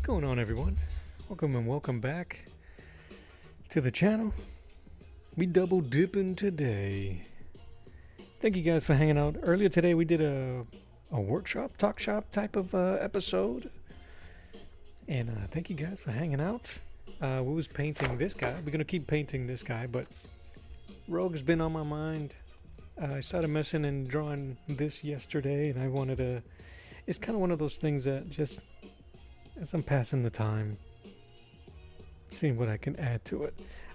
going on, everyone? Welcome and welcome back to the channel. We double dipping today. Thank you guys for hanging out. Earlier today we did a workshop, talk shop type of episode. And thank you guys for hanging out. We was painting this guy. We're going to keep painting this guy, but Rogue's been on my mind. I started messing and drawing this yesterday, and I wanted to... It's kind of one of those things that just... As I'm passing the time, seeing what I can add to it.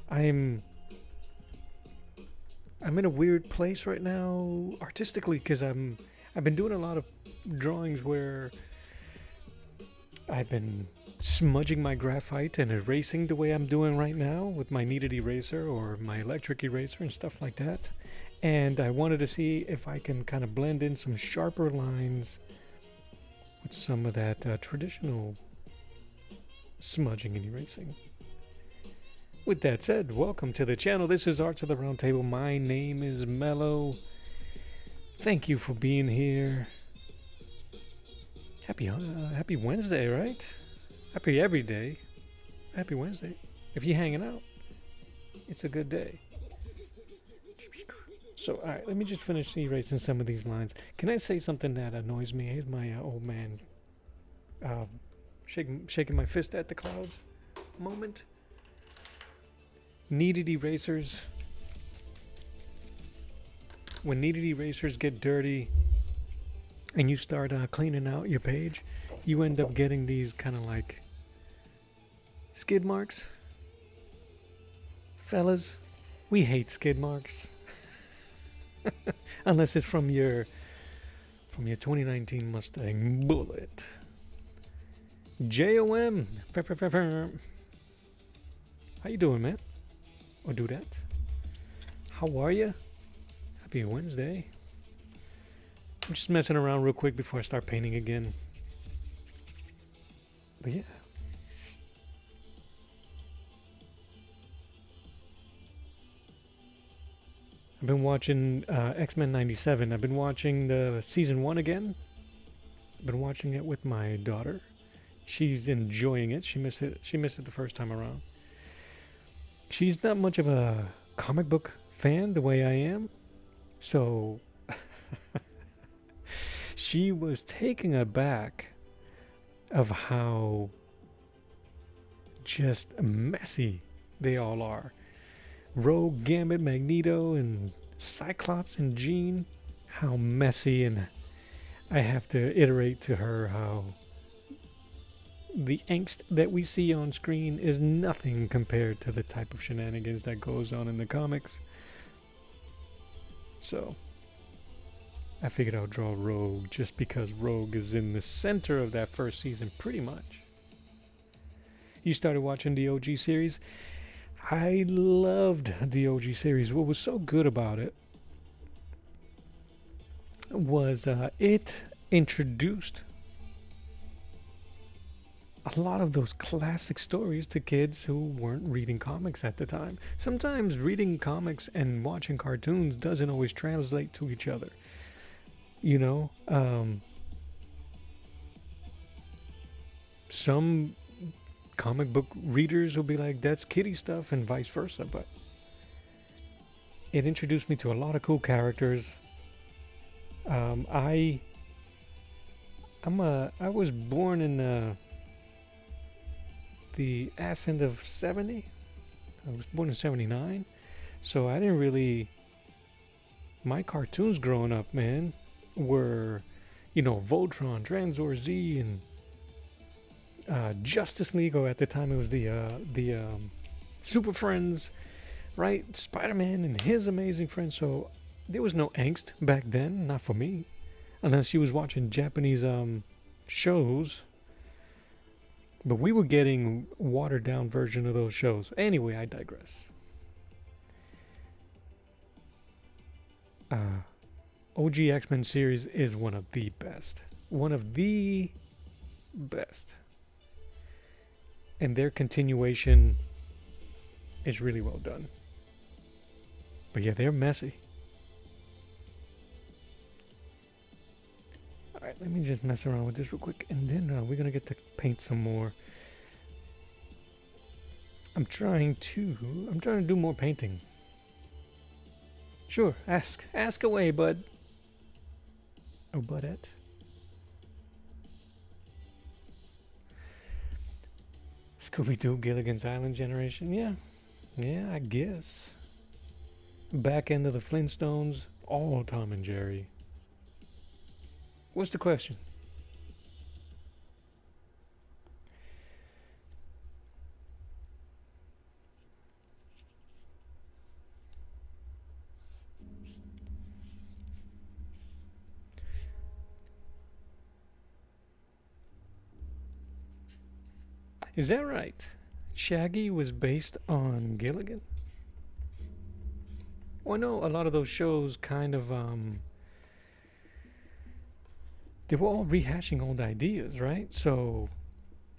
I'm in a weird place right now artistically because I've been doing a lot of drawings where I've been smudging my graphite and erasing the way I'm doing right now with my kneaded eraser or my electric eraser and stuff like that. And I wanted to see if I can kind of blend in some sharper lines with some of that traditional smudging and erasing. With that said, welcome to the channel. This is Art to the Round Table. My name is Mello. Thank you for being here. Happy Wednesday, right? Happy every day. Happy Wednesday. If you're hanging out, it's a good day. So, alright, let me just finish erasing some of these lines. Can I say something that annoys me? Here's my old man shaking my fist at the clouds moment. Kneaded erasers. When kneaded erasers get dirty and you start cleaning out your page, you end up getting these kind of like skid marks. Fellas, we hate skid marks. Unless it's from your 2019 Mustang Bullet. JOM. How you doing, man? Or do that? How are you? Happy Wednesday. I'm just messing around real quick before I start painting again. But yeah. I've been watching X-Men 97. I've been watching the season 1 again. I've been watching it with my daughter. She's enjoying it. She missed it the first time around. She's not much of a comic book fan the way I am. So she was taken aback of how just messy they all are. Rogue, Gambit, Magneto, and Cyclops and Jean. How messy, and I have to iterate to her how the angst that we see on screen is nothing compared to the type of shenanigans that goes on in the comics. So I figured I'll draw Rogue just because Rogue is in the center of that first season pretty much. You started watching the OG series. I loved the OG series. What was so good about it was it introduced a lot of those classic stories to kids who weren't reading comics at the time. Sometimes reading comics and watching cartoons doesn't always translate to each other. You know, some comic book readers will be like, that's kiddie stuff, and vice versa. But it introduced me to a lot of cool characters. I was born in the ascent of 70. I was born in 79, so I didn't really... My cartoons growing up, man, were, you know, Voltron, Tranzor Z, and Justice League, or at the time it was the Super Friends, right? Spider-Man and his amazing friends. So there was no angst back then, not for me, unless you was watching Japanese shows. But we were getting watered down version of those shows. Anyway, I digress. OG X-Men series is one of the best. One of the best. And their continuation is really well done. But yeah, they're messy. Alright, let me just mess around with this real quick, and then we're going to get to paint some more. I'm trying to do more painting. Sure, ask away, bud. Oh, budette. Scooby-Doo Gilligan's Island generation, yeah, I guess. Back end of the Flintstones, all Tom and Jerry. What's the question? Is that right? Shaggy was based on Gilligan? Well, I know a lot of those shows kind of, they were all rehashing old ideas, right? So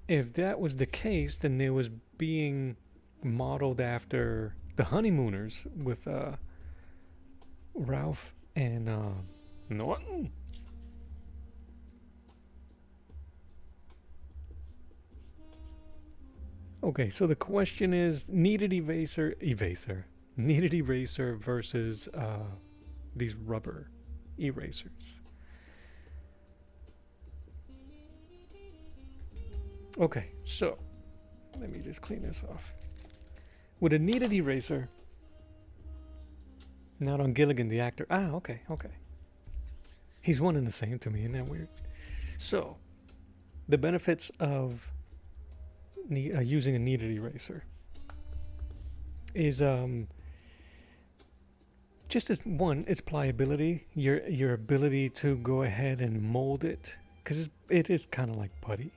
if that was the case, then it was being modeled after the Honeymooners with Ralph and Norton. Okay, so the question is kneaded eraser versus these rubber erasers. Okay, so let me just clean this off. With a kneaded eraser, not on Gilligan the actor. Ah, okay. He's one and the same to me, isn't that weird? So, the benefits of using a kneaded eraser is just as one, its pliability, your ability to go ahead and mold it, because it is kind of like putty.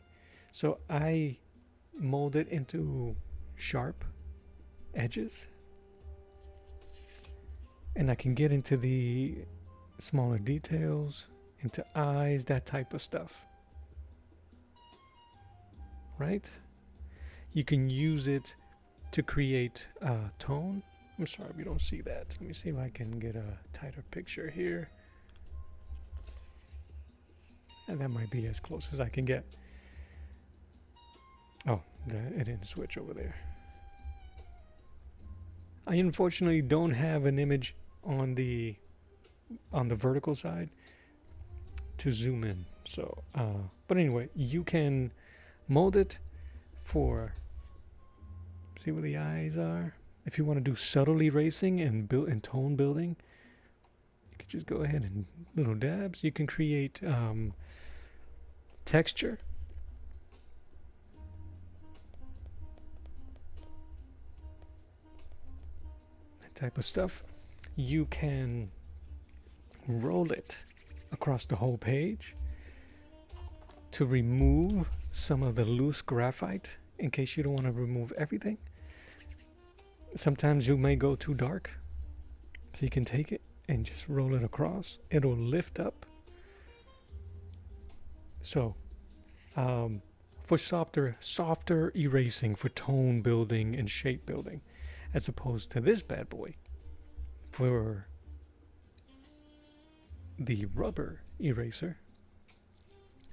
So I mold it into sharp edges, and I can get into the smaller details, into eyes, that type of stuff, right? You can use it to create tone. I'm sorry we don't see that. Let me see if I can get a tighter picture here. And that might be as close as I can get. Oh, it didn't switch over there. I unfortunately don't have an image on the vertical side to zoom in. So, but anyway, you can mold it for, see where the eyes are. If you want to do subtle erasing and build and tone building, you can just go ahead and little dabs. You can create texture. That type of stuff. You can roll it across the whole page to remove some of the loose graphite in case you don't want to remove everything. Sometimes you may go too dark, so you can take it and just roll it across. It'll lift up. So for softer erasing, for tone building and shape building, as opposed to this bad boy for the rubber eraser,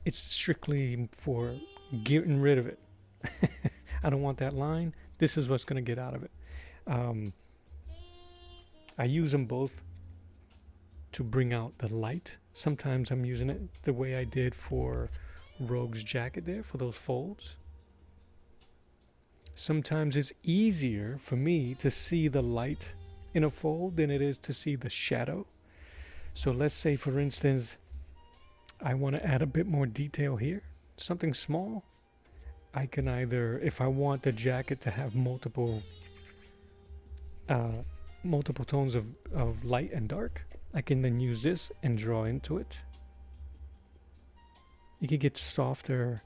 it's strictly for getting rid of it. I don't want that line. This is what's going to get out of it. I use them both to bring out the light. Sometimes I'm using it the way I did for Rogue's jacket there, for those folds. Sometimes it's easier for me to see the light in a fold than it is to see the shadow. So let's say, for instance, I want to add a bit more detail here, something small. I can either, if I want the jacket to have multiple tones of light and dark, I can then use this and draw into it. You could get softer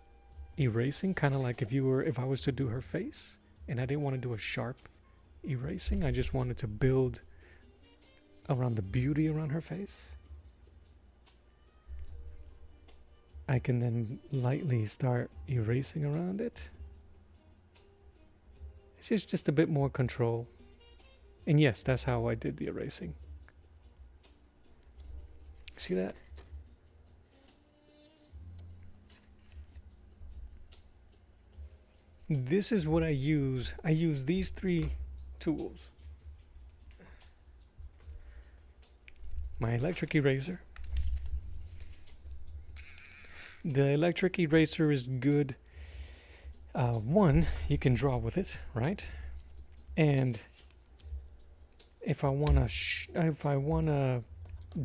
erasing, kind of like if I was to do her face and I didn't want to do a sharp erasing, I just wanted to build around the beauty around her face. I can then lightly start erasing around it. It's just a bit more control. And yes, that's how I did the erasing. See that? This is what I use. I use these 3 tools. My electric eraser. The electric eraser is good. One, you can draw with it, right? And if I wanna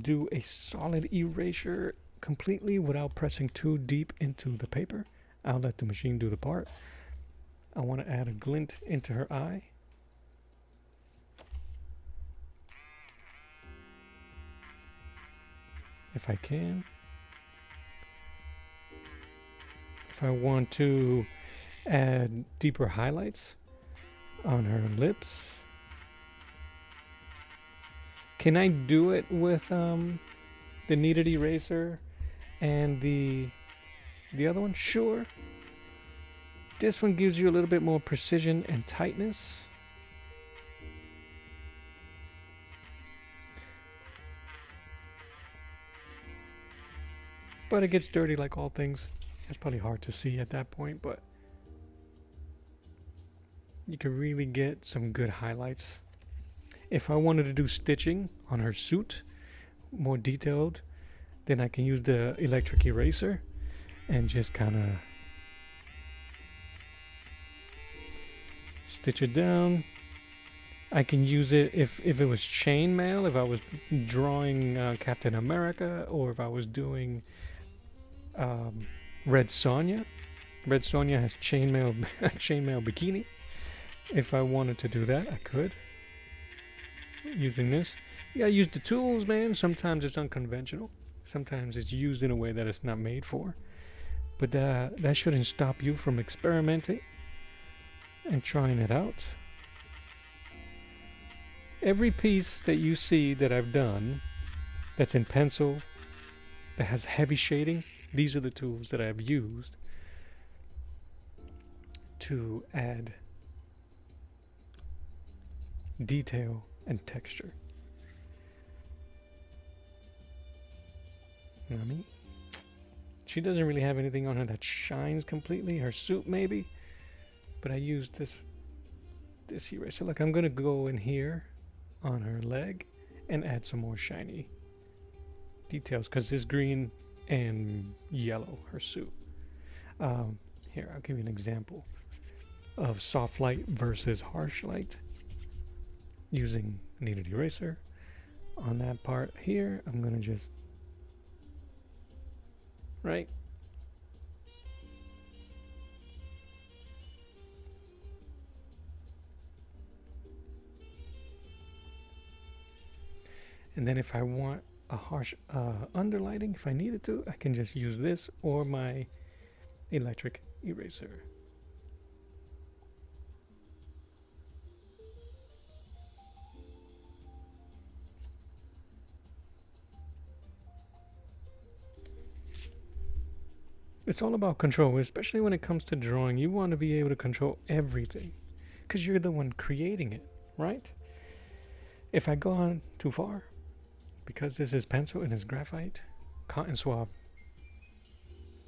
do a solid erasure completely without pressing too deep into the paper, I'll let the machine do the part. I want to add a glint into her eye. If I can. If I want to add deeper highlights on her lips. Can I do it with the kneaded eraser and the other one? Sure. This one gives you a little bit more precision and tightness. But it gets dirty like all things. It's probably hard to see at that point, but you can really get some good highlights. If I wanted to do stitching on her suit, more detailed, then I can use the electric eraser and just kind of stitch it down. I can use it if it was chainmail, if I was drawing Captain America, or if I was doing Red Sonja. Red Sonja has chainmail bikini. If I wanted to do that, I could. Using this. You gotta use the tools, man. Sometimes it's unconventional. Sometimes it's used in a way that it's not made for. But that shouldn't stop you from experimenting and trying it out. Every piece that you see that I've done that's in pencil, that has heavy shading, these are the tools that I've used to add detail and texture. You know what I mean? She doesn't really have anything on her that shines completely. Her suit maybe, but I used this eraser. Like, I'm gonna go in here on her leg and add some more shiny details because this green and yellow, her suit. Here, I'll give you an example of soft light versus harsh light using kneaded eraser. On that part here, I'm gonna just right. And then if I want a harsh underlighting, if I needed to, I can just use this or my electric eraser. It's all about control, especially when it comes to drawing. You want to be able to control everything because you're the one creating it, right? If I go on too far, because this is pencil and it's graphite, cotton swab.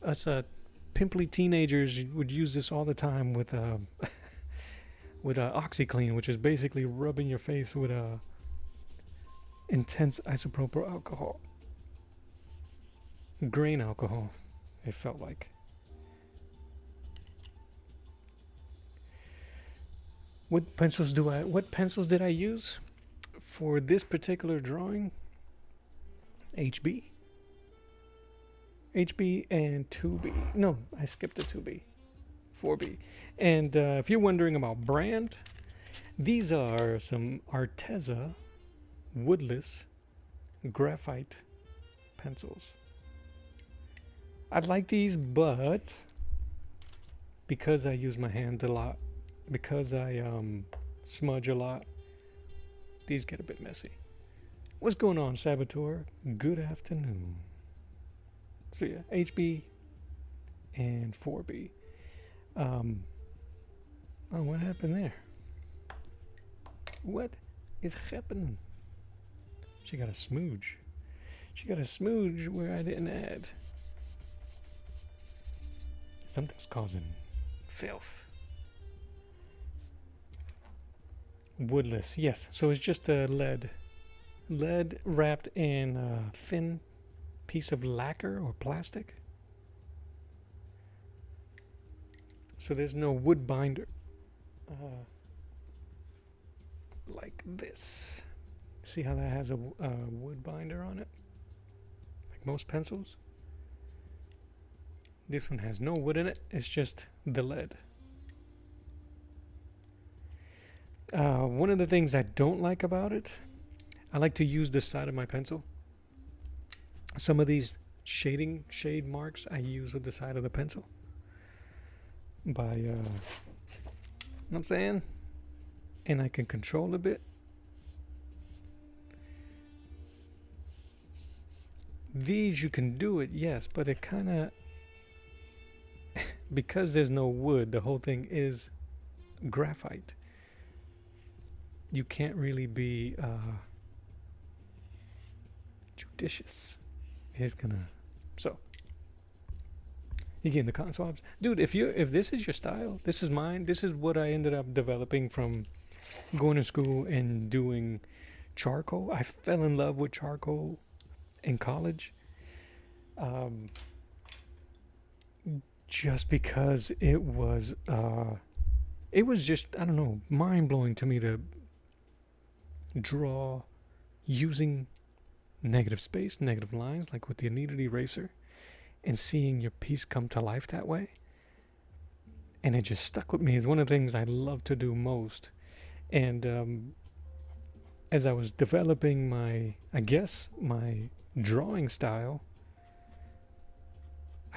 Us pimply teenagers would use this all the time with with OxyClean, which is basically rubbing your face with intense isopropyl alcohol, grain alcohol. It felt like. What pencils did I use for this particular drawing? HB and 2B. No, I skipped the 2B. 4B. And if you're wondering about brand, these are some Arteza woodless graphite pencils. I like these, but because I use my hand a lot, because I smudge a lot, these get a bit messy. What's going on, Saboteur? Good afternoon. So yeah, HB and 4B. Oh, what happened there? What is happening? She got a smooge. She got a smooge where I didn't add. Something's causing filth. Woodless, yes. So it's just a lead wrapped in a thin piece of lacquer or plastic. So there's no wood binder like this. See how that has a wood binder on it? Like most pencils. This one has no wood in it. It's just the lead. One of the things I don't like about it, I like to use the side of my pencil. Some of these shade marks I use with the side of the pencil. By, you know what I'm saying? And I can control a bit. These you can do it, yes, but it kind of, because there's no wood, the whole thing is graphite. You can't really be judicious. It's gonna, so you getting the cotton swabs, dude. If this is your style, this is mine. This is what I ended up developing from going to school and doing charcoal. I fell in love with charcoal in college, just because it was just, I don't know, mind blowing to me to draw using negative space, negative lines, like with the kneaded eraser, and seeing your piece come to life that way. And it just stuck with me. It's one of the things I love to do most. And as I was developing my drawing style,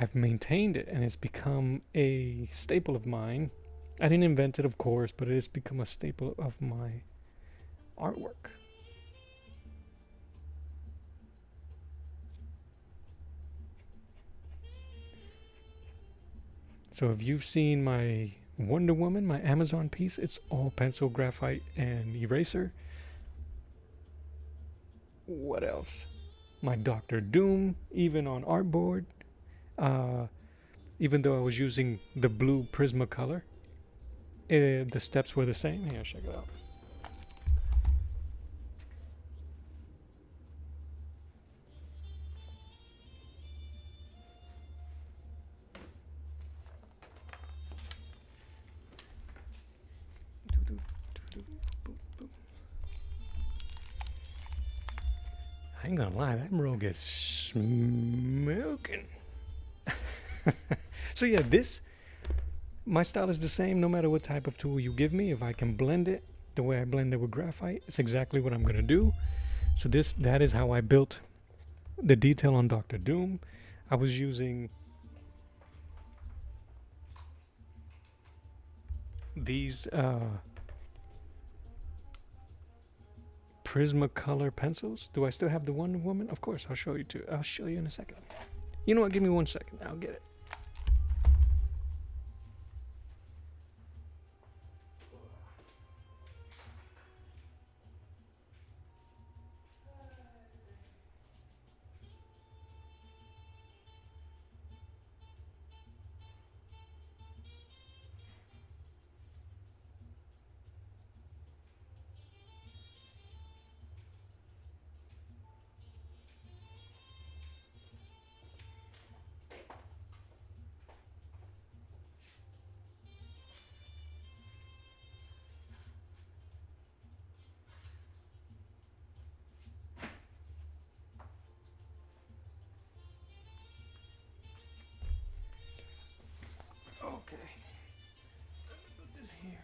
I've maintained it, and it's become a staple of mine. I didn't invent it, of course, but it has become a staple of my artwork. So if you've seen my Wonder Woman, my Amazon piece, it's all pencil, graphite, and eraser. What else? My Doctor Doom, even on Artboard. Even though I was using the blue Prismacolor, the steps were the same. Here, check it out. I ain't gonna lie, that roll gets smoking. So yeah, my style is the same no matter what type of tool you give me. If I can blend it the way I blend it with graphite, it's exactly what I'm gonna do. So that is how I built the detail on Dr. Doom. I was using these Prismacolor pencils. Do I still have the Wonder Woman? Of course, I'll show you too. I'll show you in a second. You know what? Give me 1 second. I'll get it. Okay. Put this here.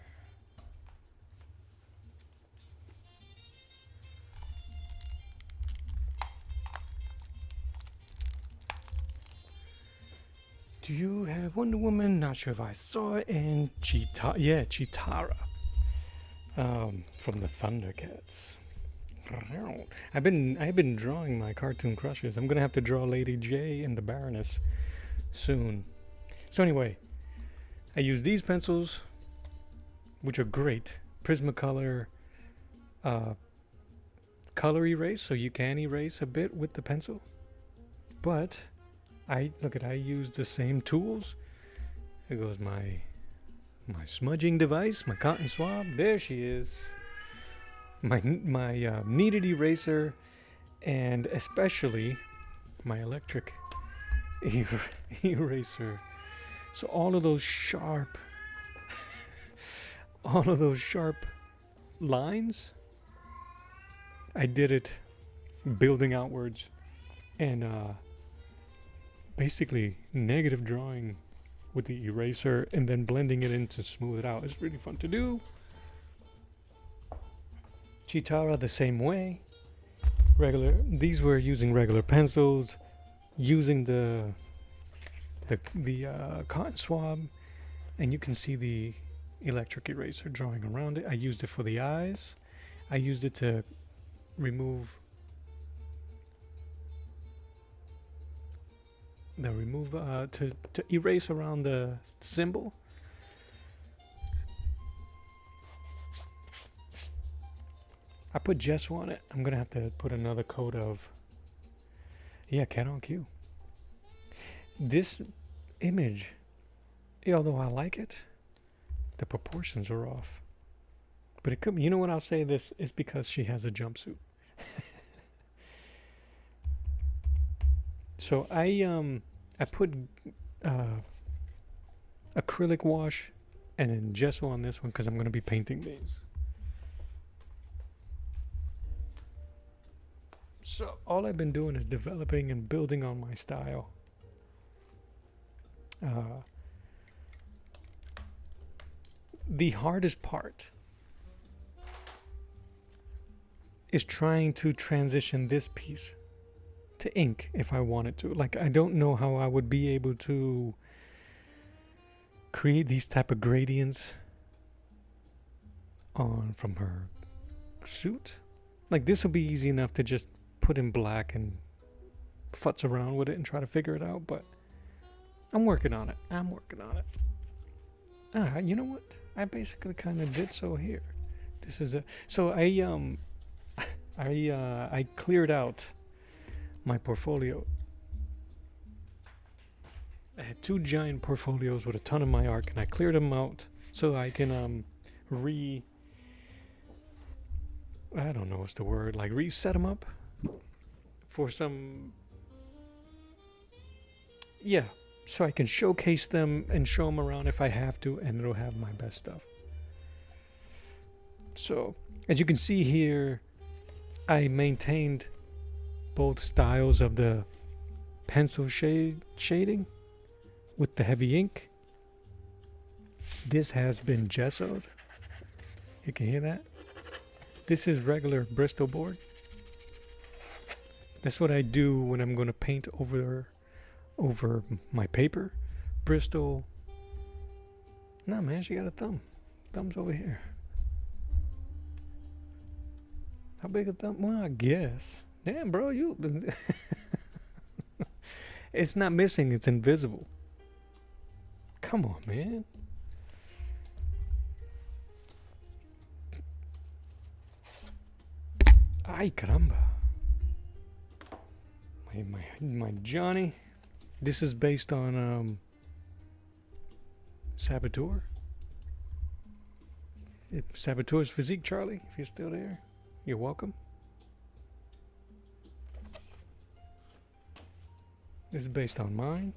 Do you have Wonder Woman? Not sure if I saw it. And Chitara. From the Thundercats. I've been drawing my cartoon crushes. I'm gonna have to draw Lady J and the Baroness soon. So anyway, I use these pencils, which are great. Prismacolor color erase, so you can erase a bit with the pencil. But I use the same tools. Here goes my smudging device, my cotton swab. There she is. my kneaded eraser, and especially my electric eraser. So all of those sharp lines, I did it building outwards and basically negative drawing with the eraser and then blending it in to smooth it out. It's really fun to do. Chitara the same way. These were using regular pencils, using the cotton swab, and you can see the electric eraser drawing around it. I used it for the eyes. I used it to remove to erase around the symbol. I put gesso on it. I'm gonna have to put another coat of cat on cue. This image, although I like it, the proportions are off. But it could, you know what, I'll say this is because she has a jumpsuit. So I put acrylic wash and then gesso on this one because I'm going to be painting these. So all I've been doing is developing and building on my style. The hardest part is trying to transition this piece to ink if I wanted to. Like, I don't know how I would be able to create these type of gradients from her suit. Like, this will be easy enough to just put in black and futz around with it and try to figure it out, but I'm working on it. You know what? I basically kind of did so here. This is so I cleared out my portfolio. I had 2 giant portfolios with a ton of my art, and I cleared them out so I can I don't know what's the word, like reset them up for some, so I can showcase them and show them around if I have to, and it'll have my best stuff. So as you can see here, I maintained both styles of the pencil shading with the heavy ink. This has been gessoed. You can hear that. This is regular Bristol board. That's what I do when I'm going to paint over my paper. Bristol. Nah, man, she got a thumb. Thumb's over here. How big a thumb? Well, I guess. Damn, bro, you. It's not missing. It's invisible. Come on, man. Ay, caramba. My Johnny. This is based on Saboteur. Saboteur's Physique, Charlie. If you're still there, you're welcome. This is based on mine.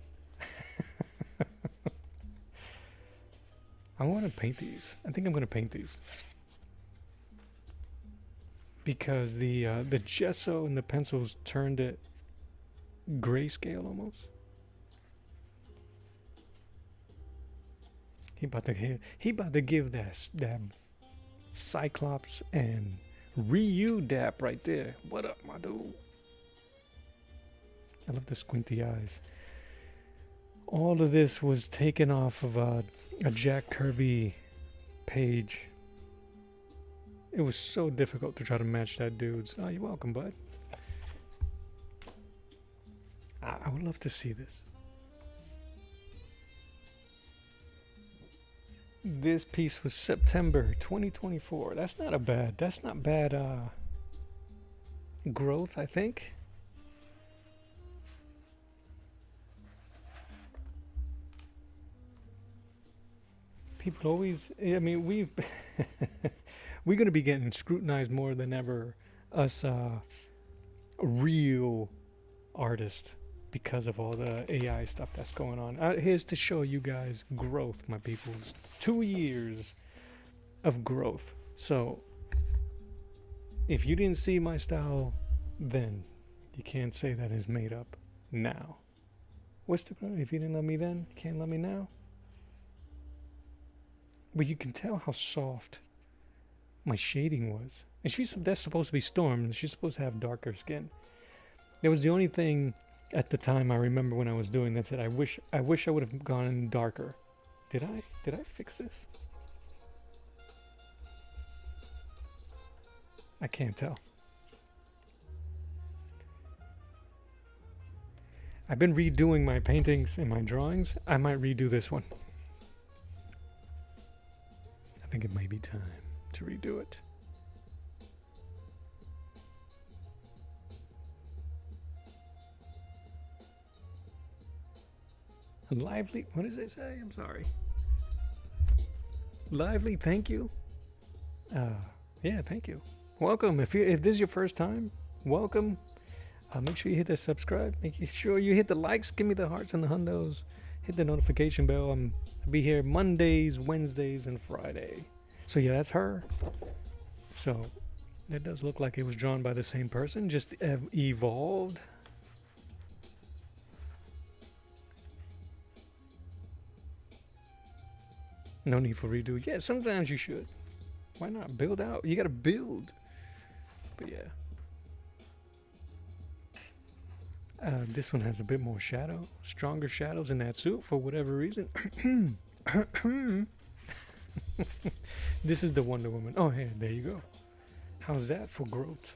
I want to paint these. I think I'm going to paint these because the gesso and the pencils turned it grayscale almost. He about to give that Cyclops and Ryu dap right there. What up, my dude? I love the squinty eyes. All of this was taken off of a Jack Kirby page. It was so difficult to try to match that dude's. Oh, you're welcome, bud. I would love to see this. This piece was September 2024. That's not bad growth, I think. People always, I mean, we're going to be getting scrutinized more than ever, us real artists, because of all the AI stuff that's going on. Here's to show you guys growth, my peoples. 2 years of growth. So, if you didn't see my style then, you can't say that is made up now. What's the point? If you didn't love me then, you can't love me now. But you can tell how soft my shading was. And that's supposed to be Storm, and she's supposed to have darker skin. That was the only thing at the time I remember when I was doing that I wish I would have gone darker. Did I fix this? I can't tell. I've been redoing my paintings and my drawings. I might redo this one. I think it may be time to redo it. Lively, what does it say? I'm sorry. Lively, thank you. Yeah, thank you. Welcome. If this is your first time, welcome. Make sure you hit that subscribe. Make sure you hit the likes. Give me the hearts and the hundos. Hit the notification bell. I'll be here Mondays, Wednesdays, and Friday. So yeah, that's her. So it does look like it was drawn by the same person, just evolved. No need for redo. Yeah, sometimes you should. Why not? Build out. You gotta build. But yeah. This one has a bit more shadow. Stronger shadows in that suit for whatever reason. This is the Wonder Woman. Oh, hey, there you go. How's that for growth?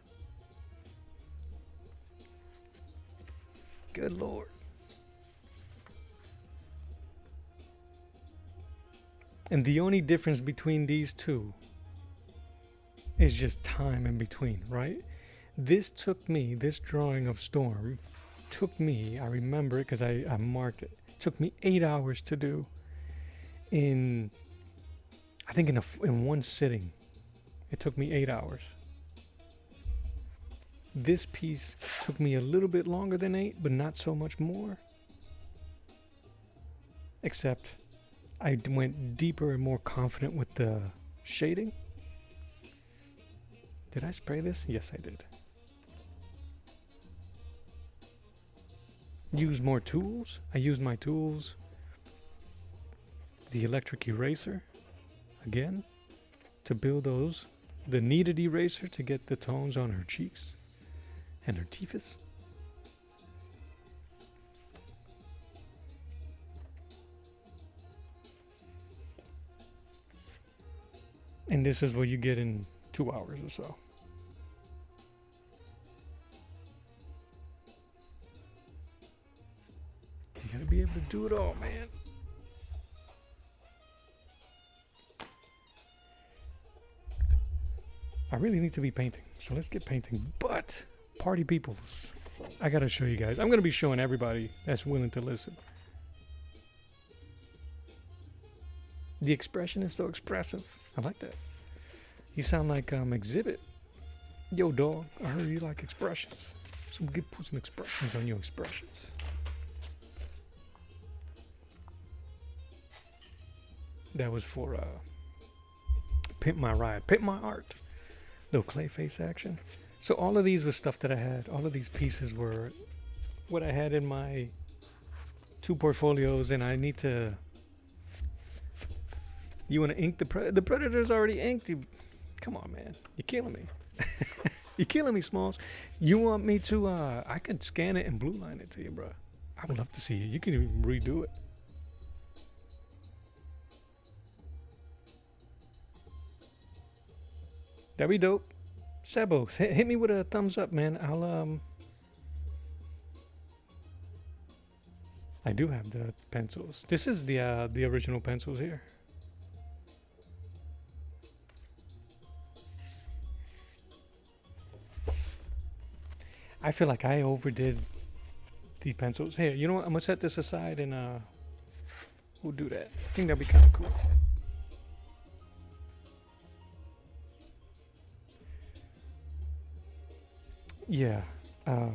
Good Lord. And the only difference between these two is just time in between, right? This drawing of Storm took me, I remember it because I marked it, took me 8 hours to do in one sitting. It took me 8 hours. This piece took me a little bit longer than 8, but not so much more. Except I went deeper and more confident with the shading. Did I spray this? Yes, I did. Use more tools. I used my tools. The electric eraser, again, to build those. The kneaded eraser to get the tones on her cheeks and her teethus. And this is what you get in 2 hours or so. You gotta be able to do it all, man. I really need to be painting, so let's get painting. But, party peoples, I gotta show you guys. I'm gonna be showing everybody that's willing to listen. The expression is so expressive. I like that. You sound like Exhibit. Yo, dog, I heard you like expressions. So put some expressions on your expressions. That was for Pimp My Ride, Pimp My Art. Little clay face action. So all of these was stuff that I had. All of these pieces were what I had in my 2 portfolios, and I need to... You want to ink the Predator? The Predator's already inked. Come on, man. You're killing me. You're killing me, Smalls. You want me to... I could scan it and blue line it to you, bro. I would love to see it. You can even redo it. That'd be dope. Sebo, hit me with a thumbs up, man. I do have the pencils. This is the original pencils here. I feel like I overdid the pencils. Here, you know what? I'm gonna set this aside and we'll do that. I think that'd be kind of cool. Yeah. Uh,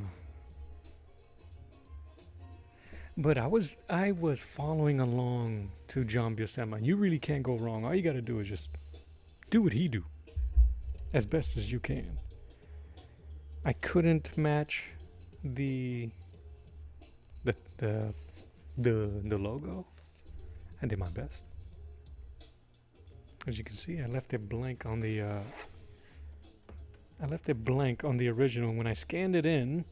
but I was following along to John Buscema. You really can't go wrong. All you got to do is just do what he do as best as you can. I couldn't match the the the the logo. I did my best. As you can see, I left it blank on the original. When I scanned it in,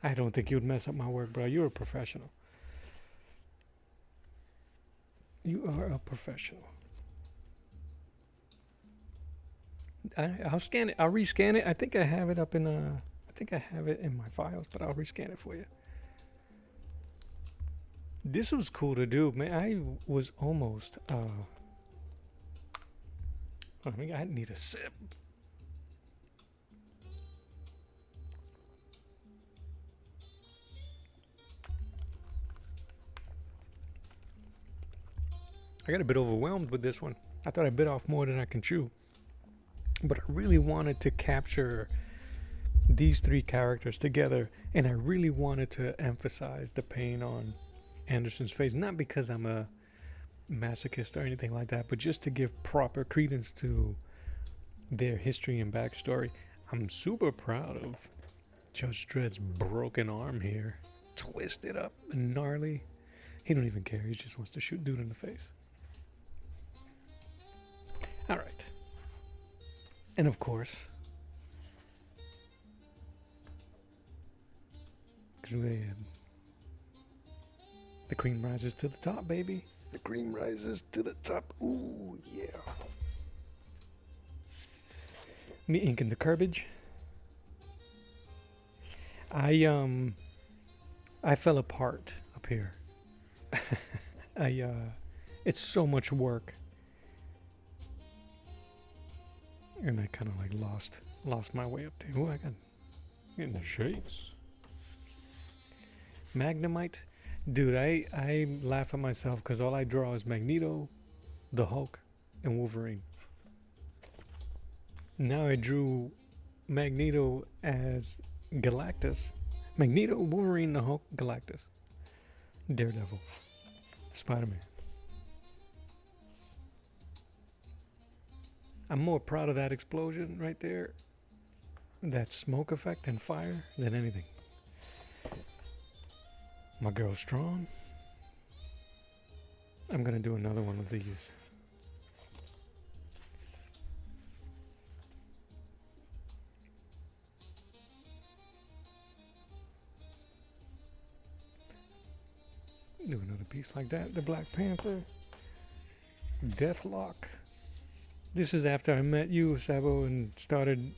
I don't think you'd mess up my work, bro. You're a professional. You are a professional. I'll scan it. I'll rescan it. I think I have it up in I think I have it in my files, but I'll rescan it for you. This was cool to do, man. I was almost I need a sip. I got a bit overwhelmed with this one. I thought I bit off more than I can chew. But I really wanted to capture these three characters together, and I really wanted to emphasize the pain on Anderson's face. Not because I'm a masochist or anything like that, but just to give proper credence to their history and backstory. I'm super proud of Judge Dredd's broken arm here. Twisted up and gnarly. He don't even care. He just wants to shoot dude in the face. Alright. And of course, the cream rises to the top, baby. The cream rises to the top. Ooh, yeah. Me inking the curbage. I fell apart up here. It's so much work. And I kind of like lost my way up there. Oh, I got getting the shakes. Magnemite, dude. I laugh at myself because all I draw is Magneto, the Hulk, and Wolverine. Now I drew Magneto as Galactus. Magneto, Wolverine, the Hulk, Galactus, Daredevil, Spider-Man. I'm more proud of that explosion right there, that smoke effect and fire, than anything. My girl's strong. I'm gonna do another one of these. Do another piece like that. The Black Panther. Deathlock. This is after I met you, Sabo, and started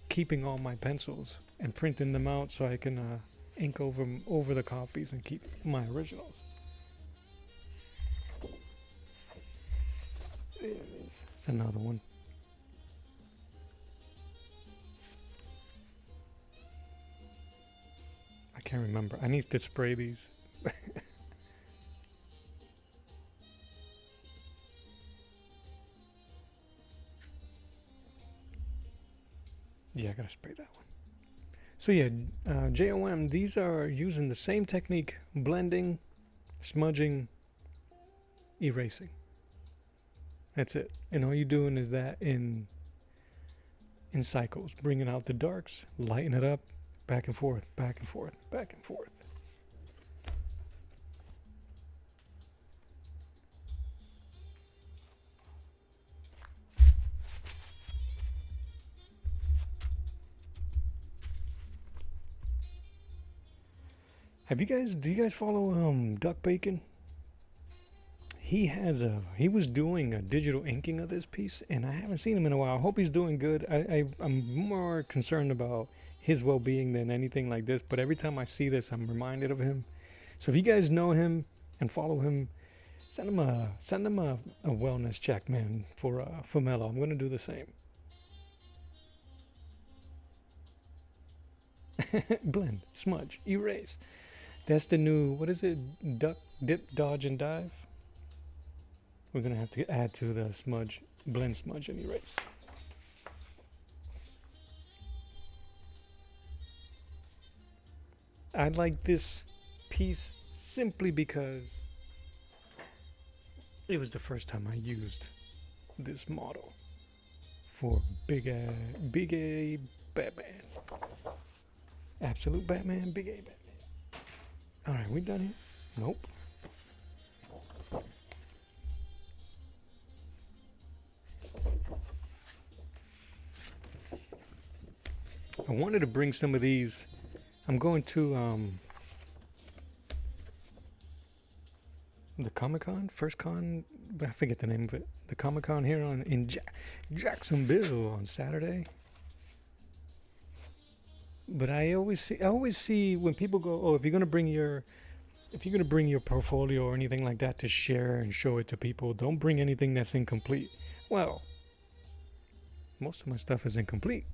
keeping all my pencils and printing them out so I can ink over the copies and keep my originals. There it is. It's another one. I can't remember. I need to spray these. Yeah, I gotta spray that one. So yeah, JOM, these are using the same technique: blending, smudging, erasing. That's it. And all you're doing is that in cycles, bringing out the darks, lighten it up, back and forth, back and forth, back and forth. Do you guys follow Duck Bacon? He was doing a digital inking of this piece, and I haven't seen him in a while. I hope he's doing good. I'm more concerned about his well-being than anything like this, but every time I see this, I'm reminded of him. So if you guys know him and follow him, send him a wellness check, man, for Mello. I'm gonna do the same. Blend, smudge, erase. That's the new, what is it? Duck, dip, dodge, and dive. We're gonna have to add to the smudge, blend, smudge, and erase. I like this piece simply because it was the first time I used this model for Big A Batman. Absolute Batman, Big A Batman. Alright, we done here? Nope. I wanted to bring some of these. I'm going to the Comic-Con, first con, I forget the name of it. The Comic-Con here in Jacksonville on Saturday. But I always see when people go, oh, if you're gonna bring your portfolio or anything like that to share and show it to people, don't bring anything that's incomplete. Well, most of my stuff is incomplete.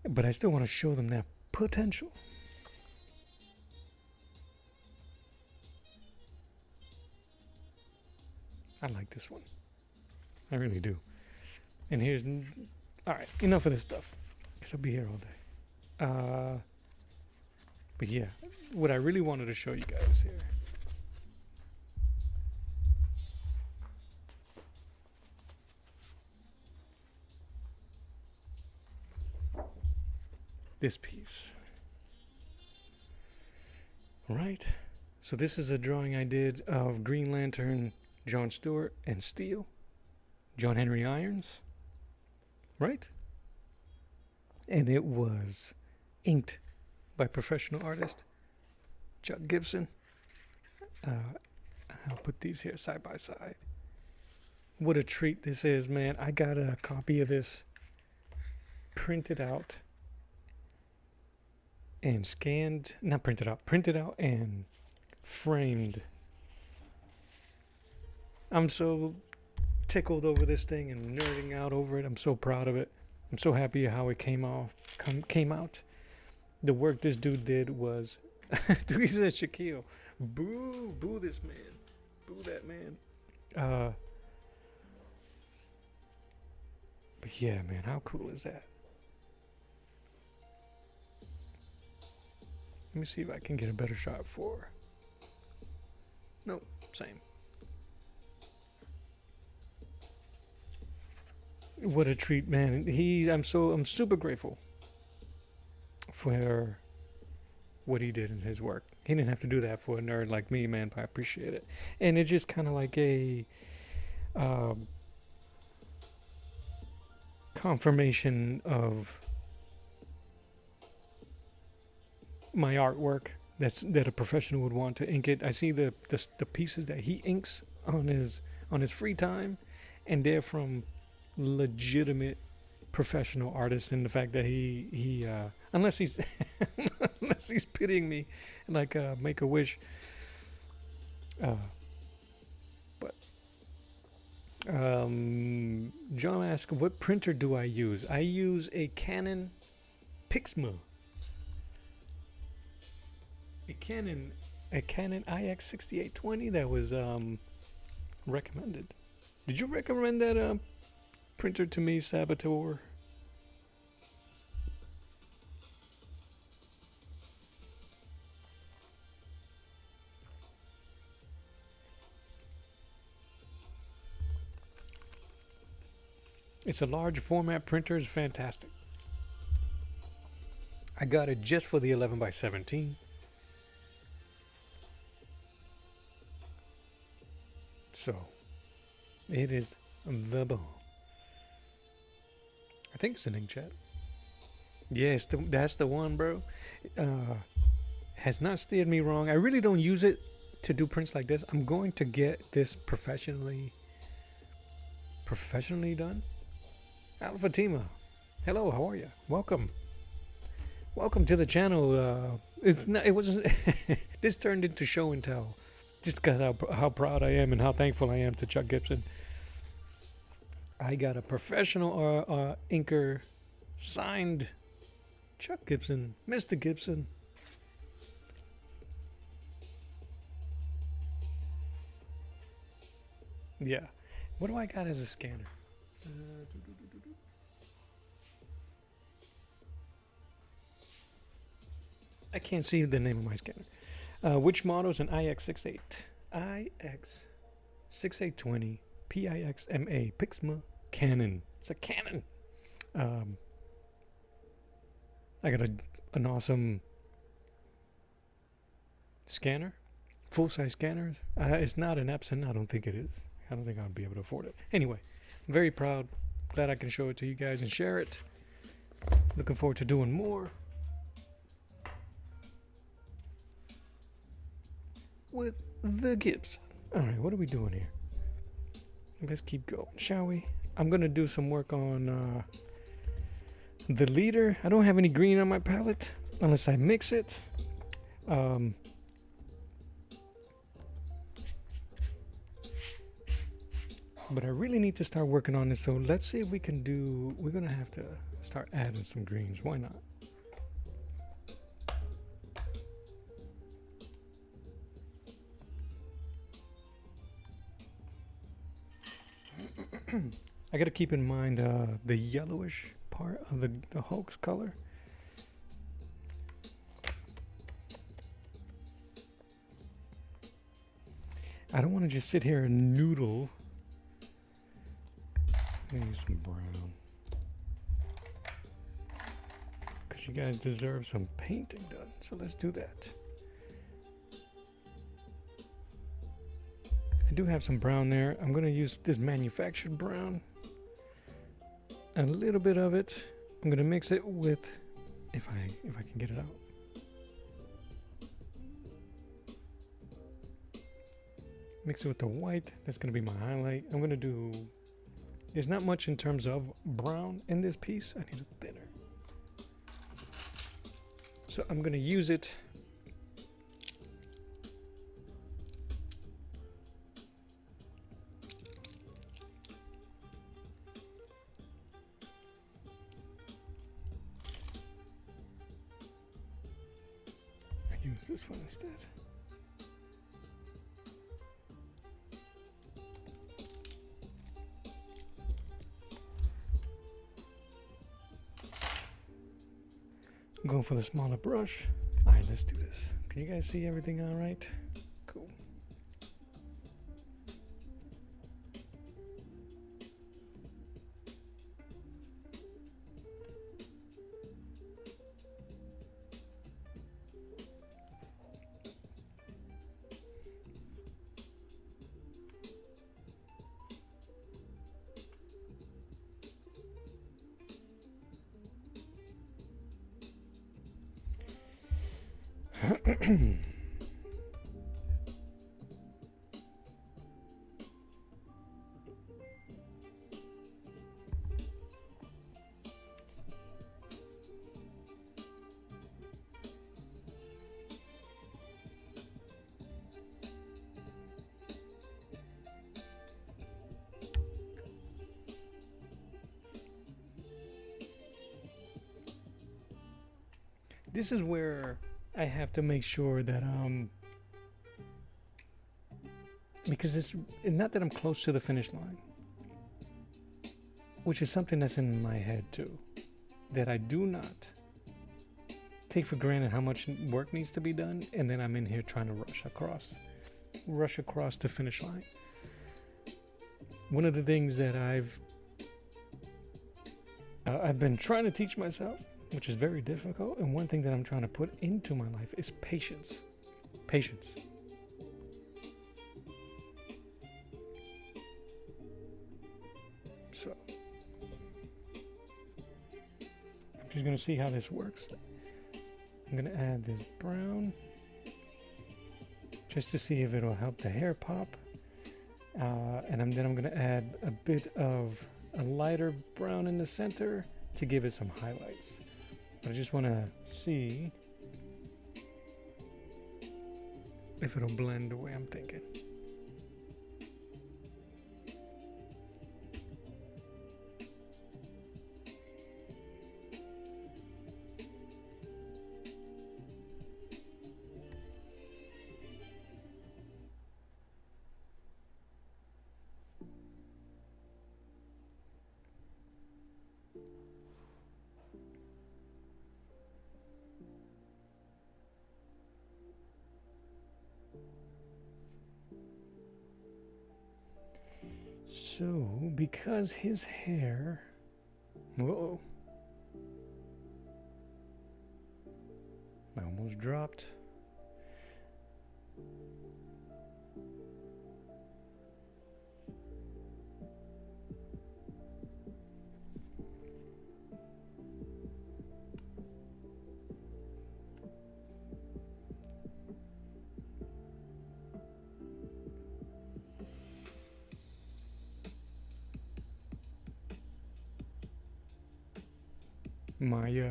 But I still want to show them that potential. I like this one. I really do. And here's... Alright, enough of this stuff. Guess I'll be here all day. But yeah, what I really wanted to show you guys here. This piece. Right? So this is a drawing I did of Green Lantern, John Stewart, and Steel. John Henry Irons. Right? And it was inked by professional artist Chuck Gibson. I'll put these here side by side. What a treat this is, man. I got a copy of this printed out and scanned, not printed out and framed. I'm so tickled over this thing and nerding out over it. I'm so proud of it. I'm so happy how it came out. The work this dude did was, dude, he said Shaquille, boo this man, boo that man. But yeah, man, how cool is that? Let me see if I can get a better shot for. Nope, same. What a treat, man. I'm super grateful for what he did in his work. He didn't have to do that for a nerd like me, man, but I appreciate it. And it's just kind of like a confirmation of my artwork that a professional would want to ink it. I see the pieces that he inks on his free time, and they're from legitimate professional artists. And the fact that he unless he's unless he's pitying me like Make-A-Wish, but John asked, what printer do I use? I use a Canon Pixma. A Canon IX6820 that was recommended. Did you recommend that printer to me, Saboteur? It's a large format printer. It's fantastic. I got it just for the 11 by 17. So, it is the bomb. I think it's an inkjet. Yes, that's the one, bro. Has not steered me wrong. I really don't use it to do prints like this. I'm going to get this professionally done. Alpha Tima, hello, how are you? Welcome to the channel. It wasn't. This turned into show and tell. Just because how proud I am and how thankful I am to Chuck Gibson. I got a professional inker signed Chuck Gibson, Mr. Gibson. Yeah. What do I got as a scanner? I can't see the name of my scanner. Which model is an IX68? IX6820 PIXMA Pixma Canon. It's a Canon. I got an awesome scanner, full-size scanner. It's not an Epson. I don't think it is. I don't think I'll be able to afford it. Anyway, I'm very proud. Glad I can show it to you guys and share it. Looking forward to doing more with the Gibbs. All right, what are we doing here? Let's keep going, shall we? I'm gonna do some work on the leader. I don't have any green on my palette unless I mix it. But I really need to start working on this. So let's see if we can do. We're gonna have to start adding some greens. Why not? I gotta keep in mind the yellowish part of the Hulk's color. I don't want to just sit here and noodle. Let me use some brown, because you guys deserve some painting done. So let's do that. I do have some brown there. I'm going to use this manufactured brown. A little bit of it. I'm going to mix it with, if I can get it out. Mix it with the white. That's going to be my highlight. I'm going to do. There's not much in terms of brown in this piece. I need it thinner. So I'm going to use it. I use this one instead. I'm going for the smaller brush. All right, let's do this. Can you guys see everything all right? Cool. This is where I have to make sure that because it's not that I'm close to the finish line, which is something that's in my head too, that I do not take for granted how much work needs to be done, and then I'm in here trying to rush across the finish line. One of the things that I've been trying to teach myself, which is very difficult, and one thing that I'm trying to put into my life is patience. Patience. So, I'm just going to see how this works. I'm going to add this brown, just to see if it'll help the hair pop. And then I'm going to add a bit of a lighter brown in the center to give it some highlights. I just want to see if it'll blend the way I'm thinking. So, because his hair... Whoa. I almost dropped.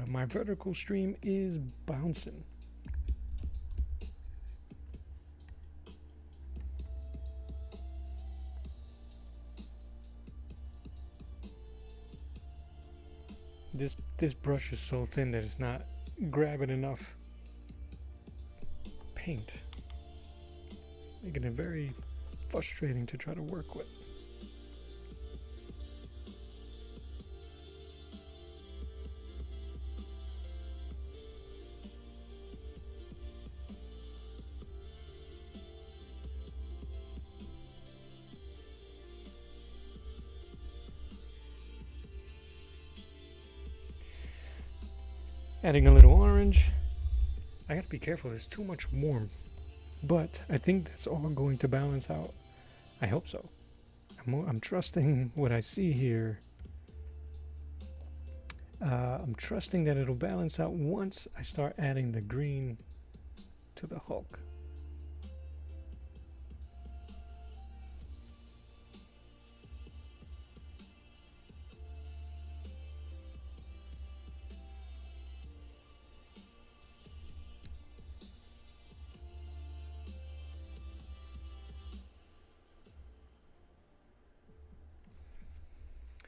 My vertical stream is bouncing. This brush is so thin that it's not grabbing enough paint, making it very frustrating to try to work with. Adding a little orange. I gotta be careful, it's too much warm. But I think that's all going to balance out. I hope so. I'm trusting what I see here. I'm trusting that it'll balance out once I start adding the green to the Hulk.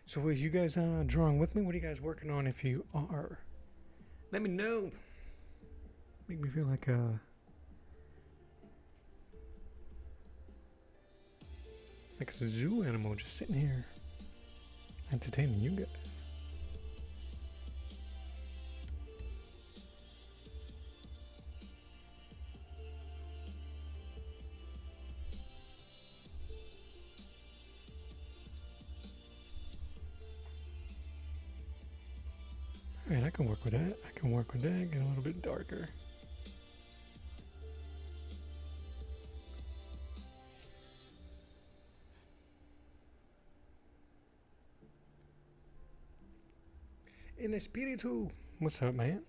So are you guys drawing with me? What are you guys working on if you are? Let me know. Make me feel like a zoo animal just sitting here entertaining you guys. Alright, I can work with that. I can work with that. Get a little bit darker. En espíritu. What's up, man?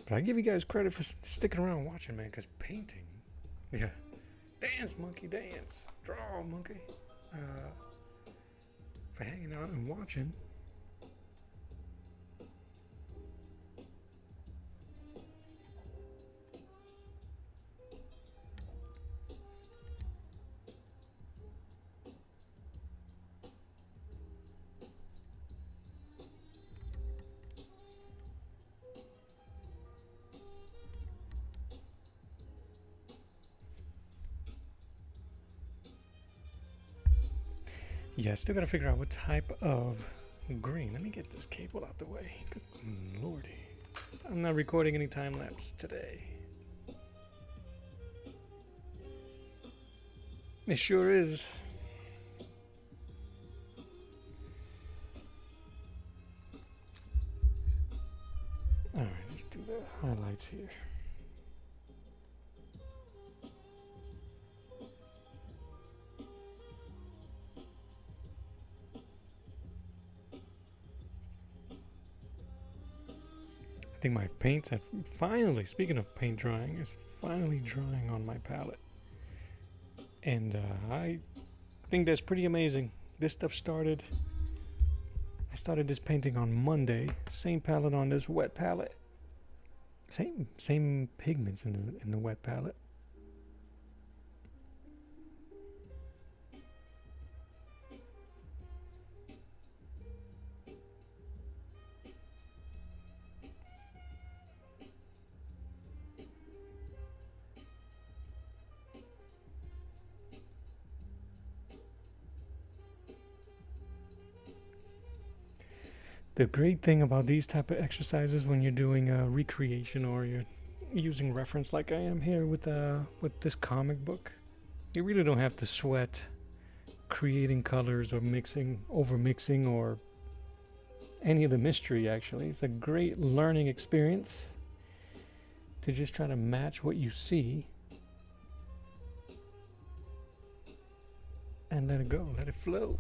But I give you guys credit for sticking around watching, man, because painting, yeah, dance, monkey, dance, draw, monkey, for hanging out and watching. Yeah, still gotta figure out what type of green. Let me get this cable out the way. Good lordy. I'm not recording any time lapse today. It sure is. Alright, let's do the highlights here. I think my paints have finally, speaking of paint drying, is finally drying on my palette. And I think that's pretty amazing. This stuff started, I started this painting on Monday. Same palette on this wet palette. Same pigments in the wet palette. The great thing about these type of exercises when you're doing a recreation or you're using reference like I am here with this comic book, you really don't have to sweat creating colors or over mixing or any of the mystery. Actually, it's a great learning experience to just try to match what you see and let it go, let it flow.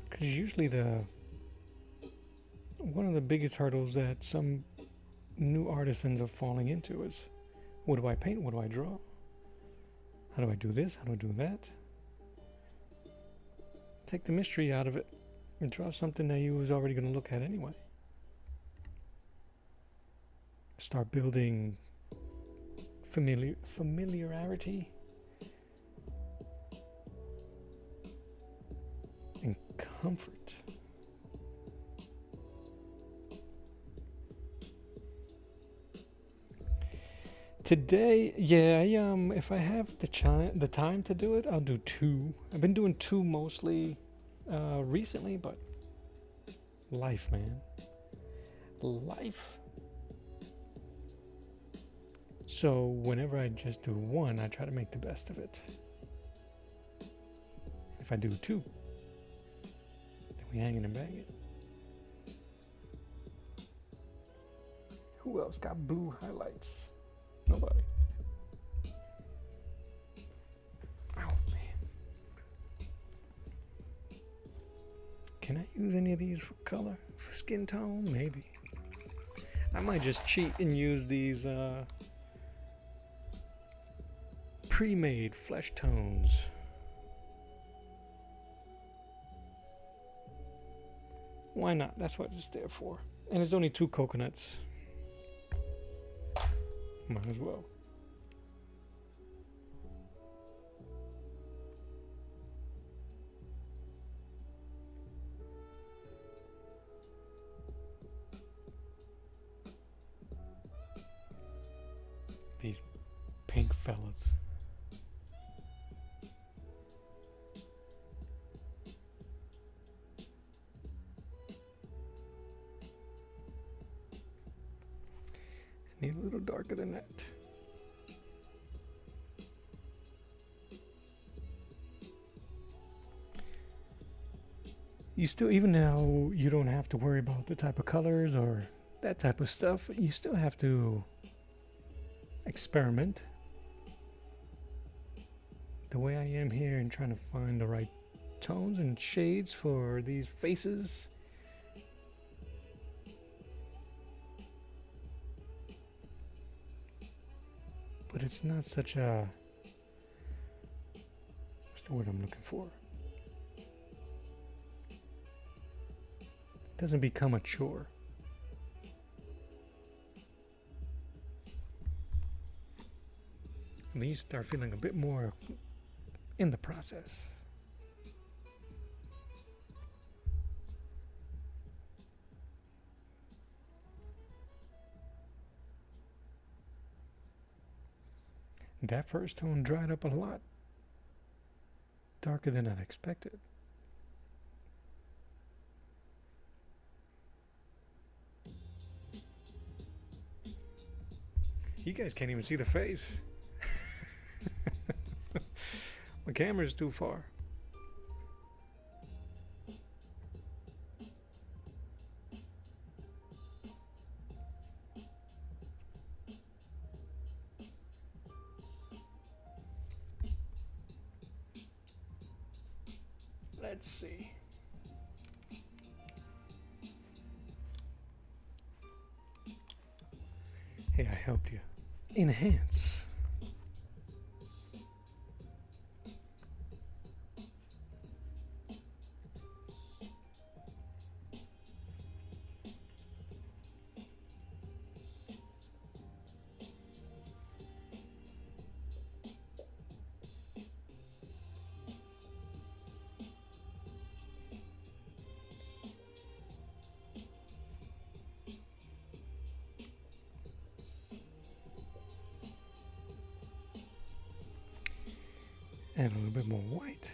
Because usually one of the biggest hurdles that some new artisans are falling into is, what do I paint? What do I draw? How do I do this? How do I do that? Take the mystery out of it and draw something that you was already going to look at anyway. Start building familiarity and comfort. Today, yeah, if I have the time to do it, I'll do 2. I've been doing 2 mostly recently, but life, man. Life. So whenever I just do 1, I try to make the best of it. If I do 2, then we hang it and bang it. Who else got blue highlights? Nobody. Oh, man. Can I use any of these for color? For skin tone? Maybe. I might just cheat and use these pre-made flesh tones. Why not? That's what it's there for. And there's only 2 coconuts. Might as well. These pink fellas. Need a little darker than that. You still, even now, you don't have to worry about the type of colors or that type of stuff. You still have to experiment the way I am here and trying to find the right tones and shades for these faces. But it's not such a, what's the word I'm looking for? It doesn't become a chore. And you start feeling a bit more in the process. That first tone dried up a lot. Darker than I'd expected. You guys can't even see the face. My camera's too far. Let's see. Hey, I helped you. Enhance. And a little bit more white.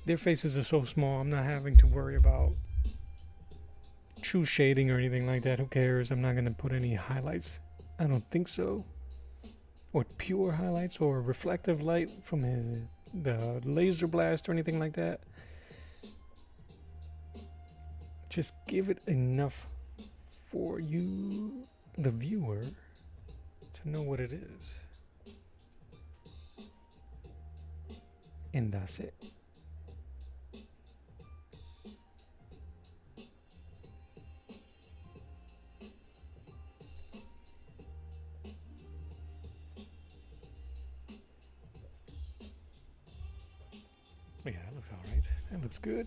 Their faces are so small, I'm not having to worry about true shading or anything like that. Who cares? I'm not going to put any highlights. I don't think so. Or pure highlights or reflective light from the laser blast or anything like that. Just give it enough for you, the viewer, to know what it is. And that's it. Yeah, that looks alright. That looks good.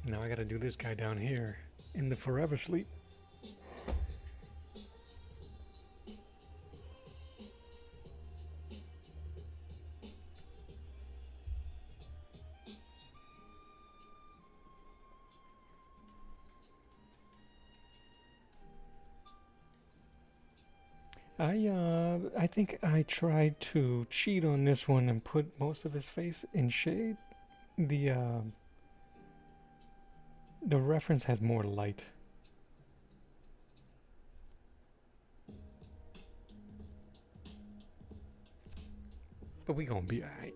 Now I gotta do this guy down here in the forever sleep. I think I tried to cheat on this one and put most of his face in shade. The reference has more light. But we gonna be alright.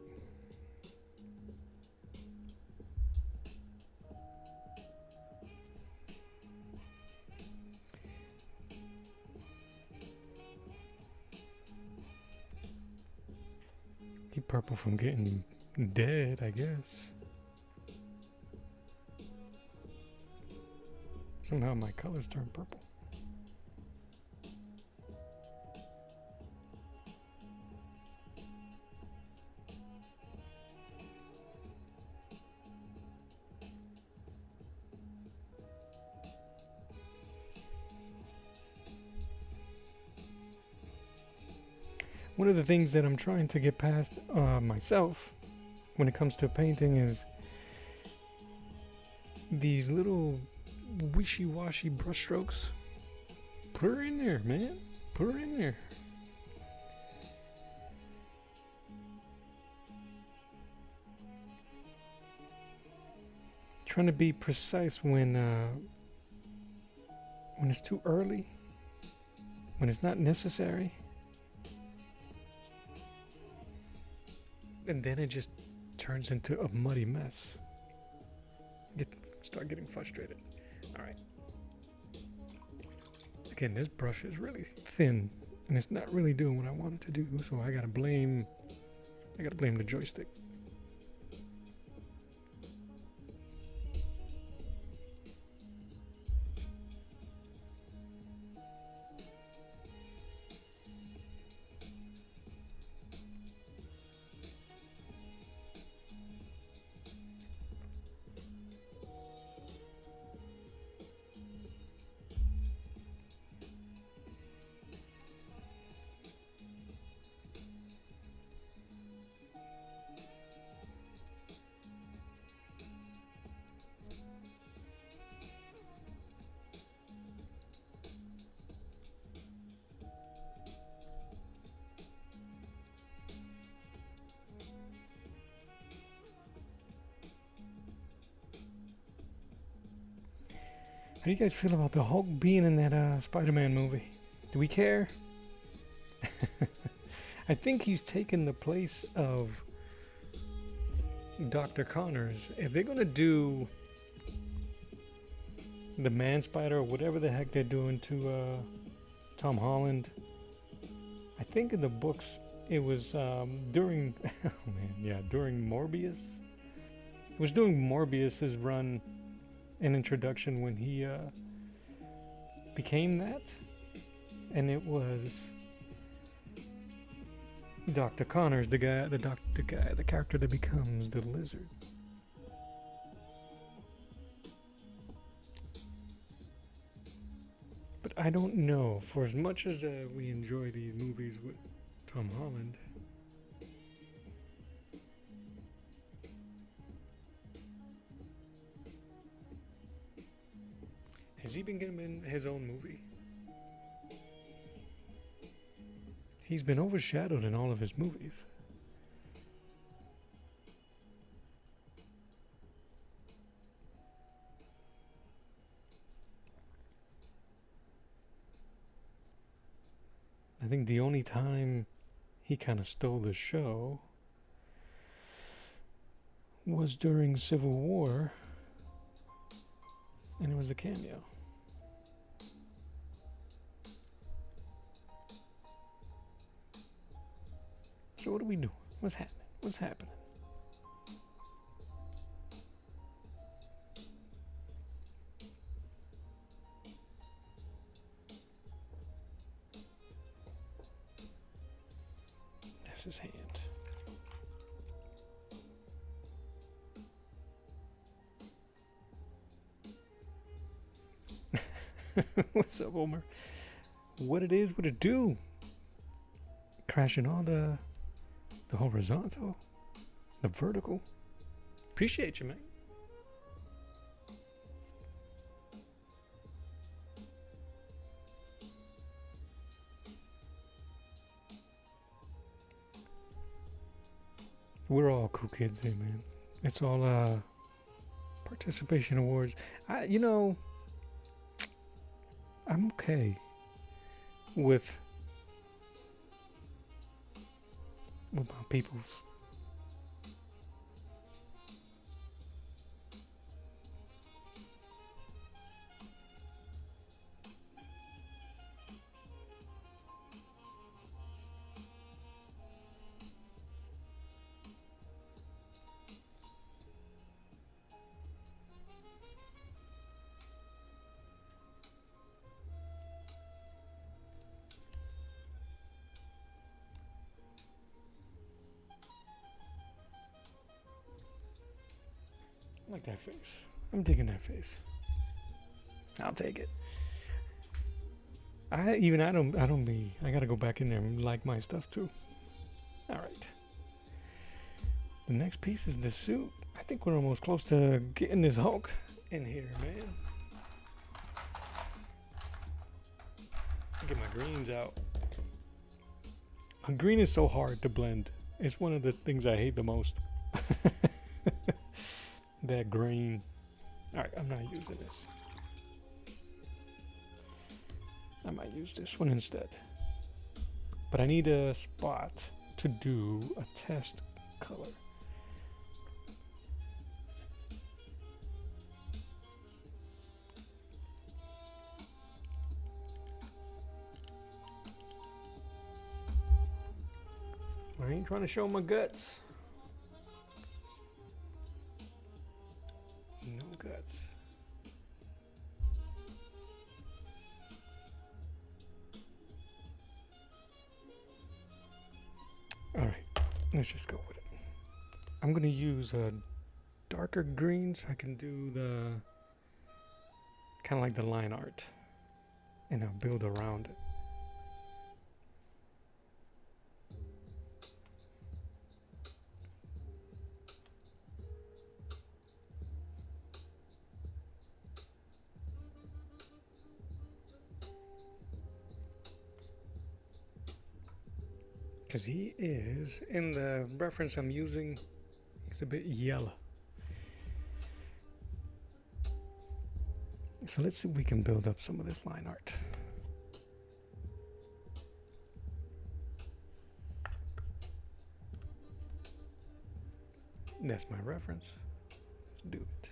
Keep purple from getting dead, I guess. Somehow my colors turn purple. One of the things that I'm trying to get past myself when it comes to painting is these little wishy-washy brush strokes. Put her in there, man. Put her in there. Trying to be precise when it's too early, when it's not necessary. And then it just turns into a muddy mess. Start getting frustrated. Alright. Again, this brush is really thin and it's not really doing what I want it to do, so I gotta blame the joystick. How do you guys feel about the Hulk being in that Spider-Man movie? Do we care? I think he's taken the place of Dr. Connors. If they're gonna do the Man Spider or whatever the heck they're doing to Tom Holland, I think in the books it was during during Morbius. It was during Morbius's run. An introduction when he became that, and it was Dr. Connors, the character that becomes the Lizard. But I don't know. For as much as we enjoy these movies with Tom Holland, has he been given his own movie? He's been overshadowed in all of his movies. I think the only time he kind of stole the show was during Civil War, and it was a cameo. So what are we doing? What's happening? What's happening? That's his hand. What's up, Homer? What it is, what it do? Crashing all the horizontal, the vertical. Appreciate you, man. We're all cool kids here, man. It's all participation awards. I'm okay with my peoples. I like that face. I'm digging that face. I'll take it. I gotta go back in there and like my stuff too. Alright. The next piece is the suit. I think we're almost close to getting this Hulk in here, man. Get my greens out. A green is so hard to blend. It's one of the things I hate the most. That green. Alright, I'm not using this. I might use this one instead. But I need a spot to do a test color. I ain't trying to show my guts. No guts. Alright, let's just go with it. I'm going to use a darker green so I can do the kind of like the line art. And I'll build around it. Because he is, in the reference I'm using, he's a bit yellow. So let's see if we can build up some of this line art. That's my reference. Let's do it.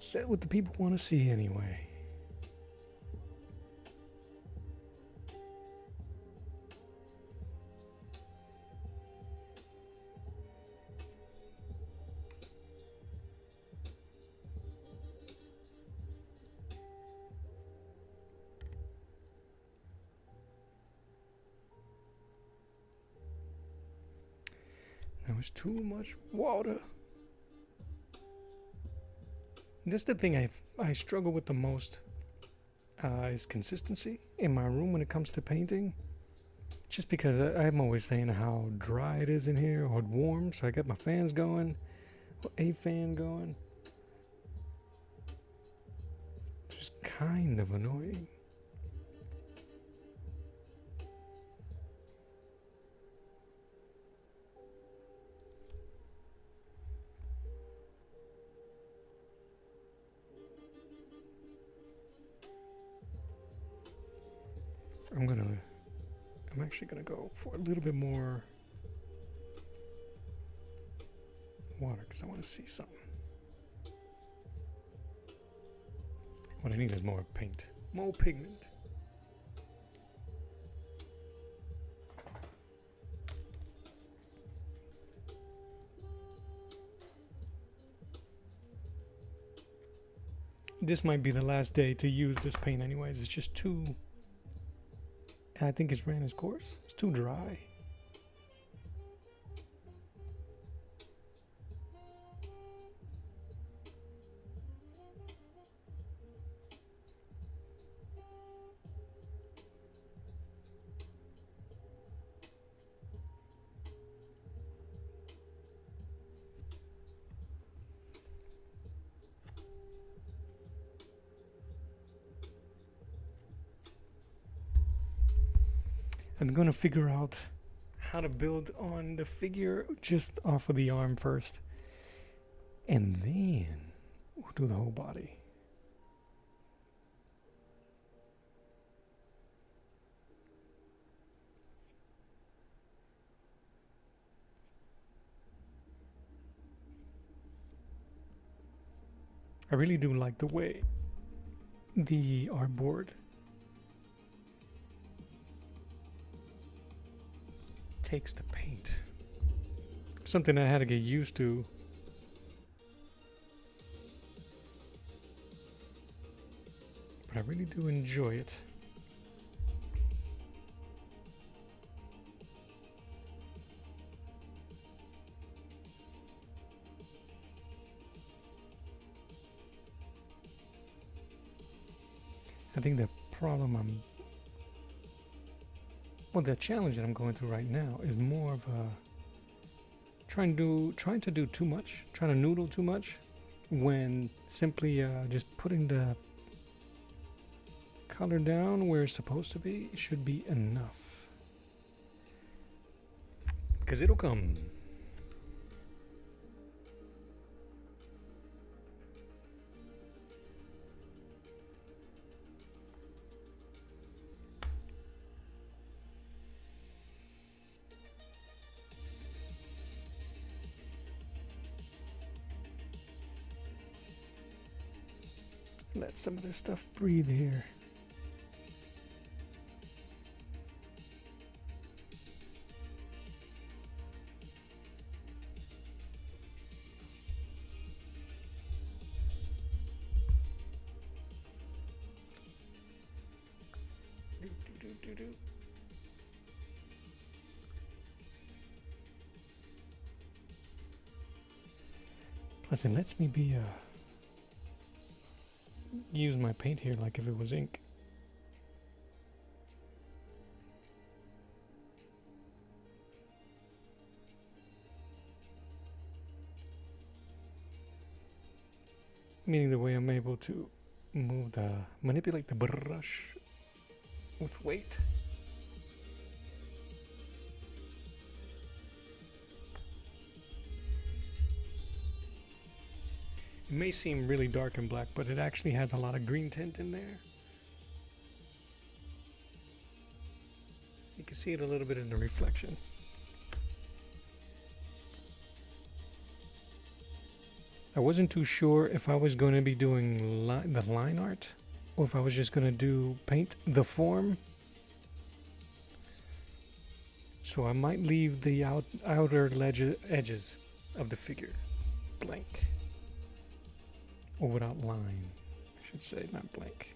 Set what the people want to see anyway. That was too much water. This is the thing I struggle with the most is consistency in my room when it comes to painting. Just because I'm always saying how dry it is in here, or warm, so I got my fans going, or a fan going. It's just kind of annoying. I'm actually gonna go for a little bit more water because I want to see something. What I need is more paint, more pigment. This might be the last day to use this paint anyways. It's just too, I think it's ran its course. It's too dry. I'm gonna figure out how to build on the figure just off of the arm first, and then we'll do the whole body. I really do like the way the artboard takes the paint. Something I had to get used to. But I really do enjoy it. I think the problem the challenge that I'm going through right now is more of a trying to do too much, trying to noodle too much, when simply just putting the color down where it's supposed to be should be enough. Because it'll come. Let some of this stuff breathe here. Plus, it lets me use my paint here like if it was ink. Meaning the way I'm able to manipulate the brush with weight. It may seem really dark and black, but it actually has a lot of green tint in there. You can see it a little bit in the reflection. I wasn't too sure if I was going to be doing the line art, or if I was just going to paint the form. So I might leave the outer edges of the figure blank. Or without line, I should say, not blank.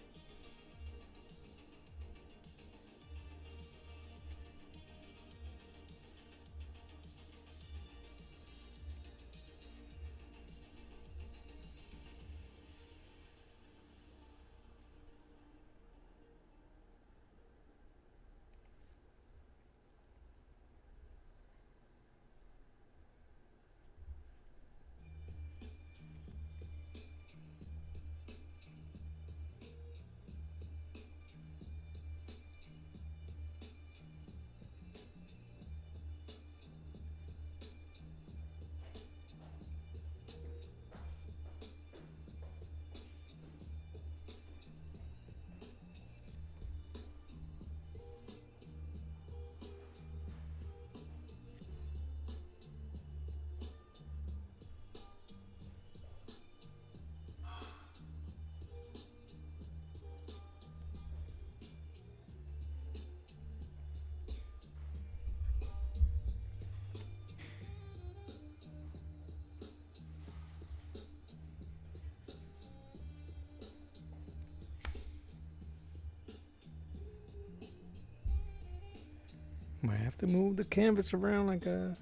Might have to move the canvas around like some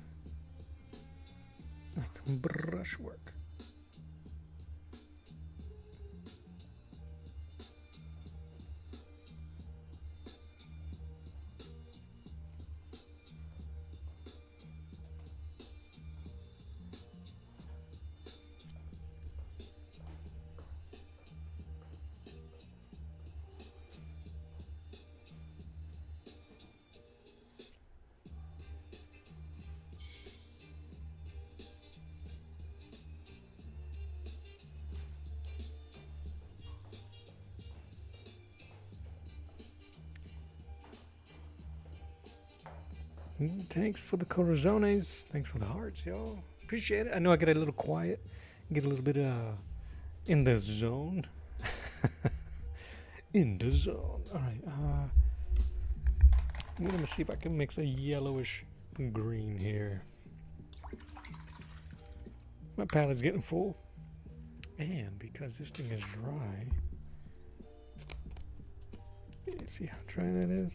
brushwork. Thanks for the corazones. Thanks for the hearts, y'all. Appreciate it. I know I get a little quiet, get a little bit in the zone. In the zone. All right. I'm gonna see if I can mix a yellowish green here. My palette's getting full, and because this thing is dry, you see how dry that is.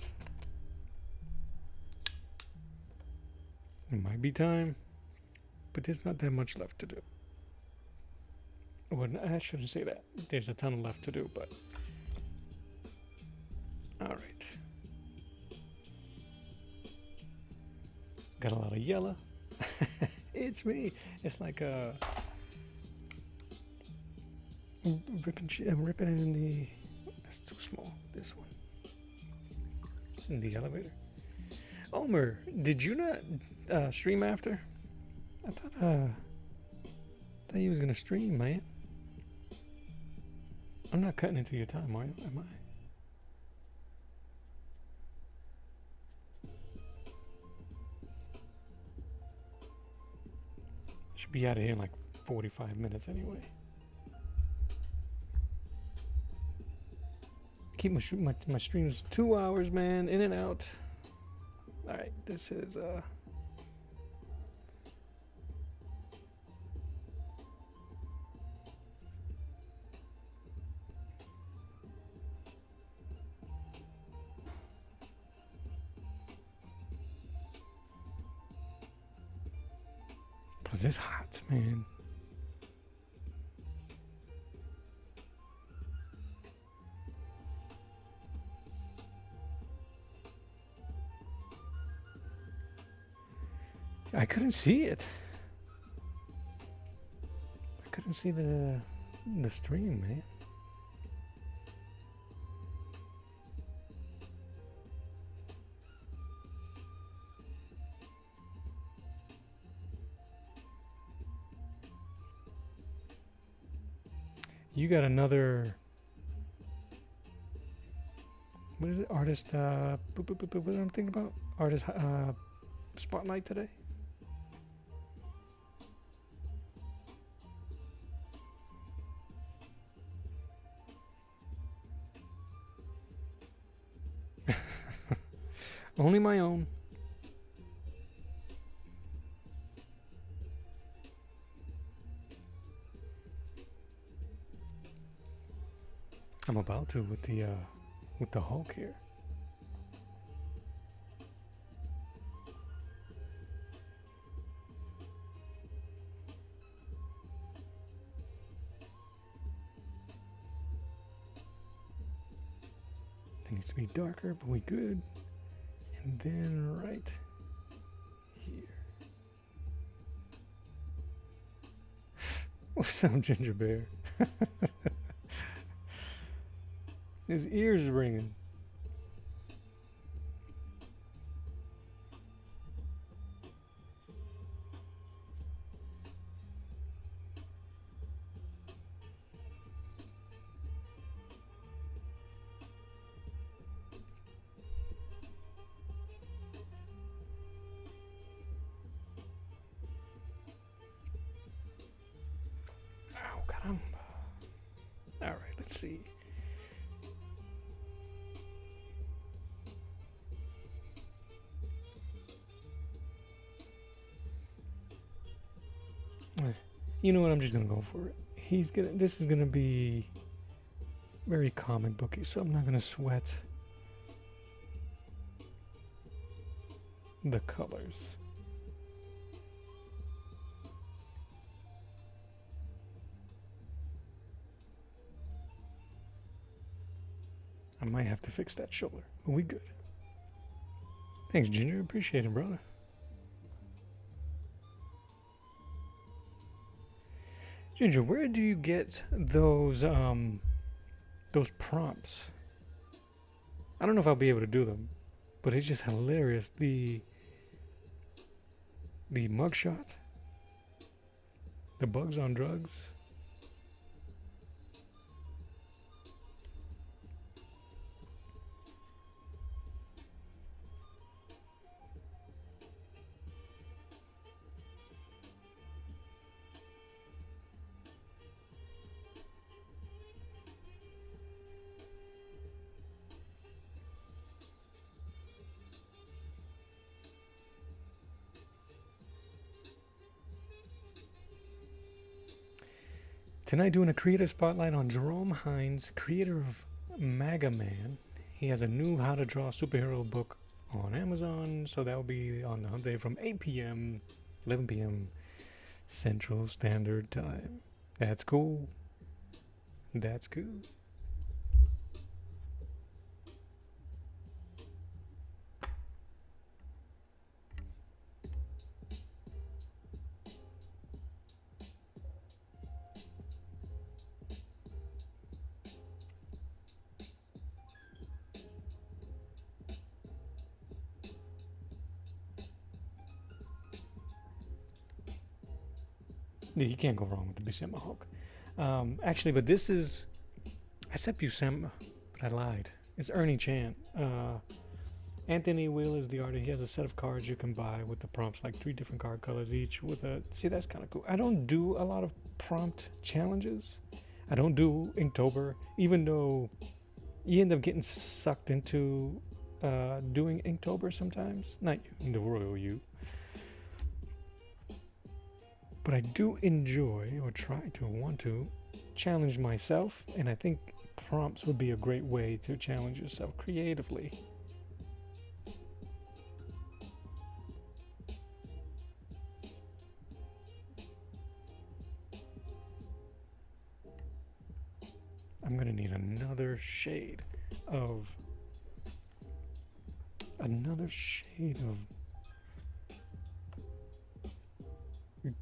It might be time, but there's not that much left to do. Well, I shouldn't say that. There's a ton left to do, but all right. Got a lot of yellow. It's me. It's like I'm ripping it in the. That's too small. This one. In the elevator. Omer, did you not stream after? I thought you was gonna stream, man. I'm not cutting into your time, am I? Should be out of here in like 45 minutes anyway. Keep my streams 2 hours, man, in and out. All right, this is but this hot, man. I couldn't see it. I couldn't see the stream, man. You got another. What is it? Artist. What I'm thinking about? Artist spotlight today. Only my own. I'm about to with the Hulk here. It needs to be darker, but we good. And then right here. What's up, Ginger Bear? His ears are ringing. Oh, caramba. All right, let's see. You know what? I'm just gonna go for it. This is gonna be very comic booky, so I'm not gonna sweat. the colors. I might have to fix that shoulder. Are we good? Thanks, Ginger. Appreciate it, brother. Ginger, where do you get those prompts? I don't know if I'll be able to do them, but it's just hilarious. The mugshot, the bugs on drugs. Tonight doing a creative spotlight on Jerome Hines, creator of MAGA Man. He has a new How to Draw superhero book on Amazon, so that will be on the hump day from 8 p.m., 11 p.m. Central Standard Time. That's cool. That's cool. Yeah, you can't go wrong with the Buscema Hulk. Actually, but this is... I said Buscema, but I lied. It's Ernie Chan. Anthony Will is the artist. He has a set of cards you can buy with the prompts, like 3 different card colors each with a... See, that's kind of cool. I don't do a lot of prompt challenges. I don't do Inktober, even though you end up getting sucked into doing Inktober sometimes. Not you, the royal you. But I do enjoy, or try to want to, challenge myself, and I think prompts would be a great way to challenge yourself creatively. I'm gonna need another shade of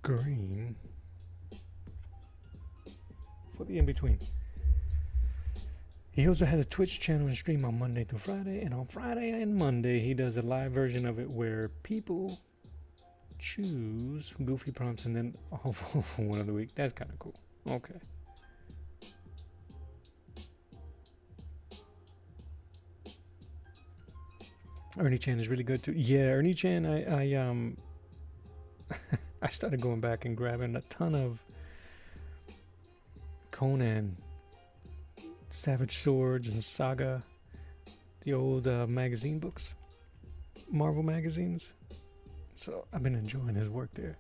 green for the in-between. He also has a Twitch channel and stream on Monday through Friday, and on Friday and Monday he does a live version of it where people choose goofy prompts and then one of the week. That's kind of cool. Okay. Ernie Chan is really good too. Yeah, Ernie Chan, I I started going back and grabbing a ton of Conan, Savage Swords, and Saga, the old magazine books, Marvel magazines. So I've been enjoying his work there.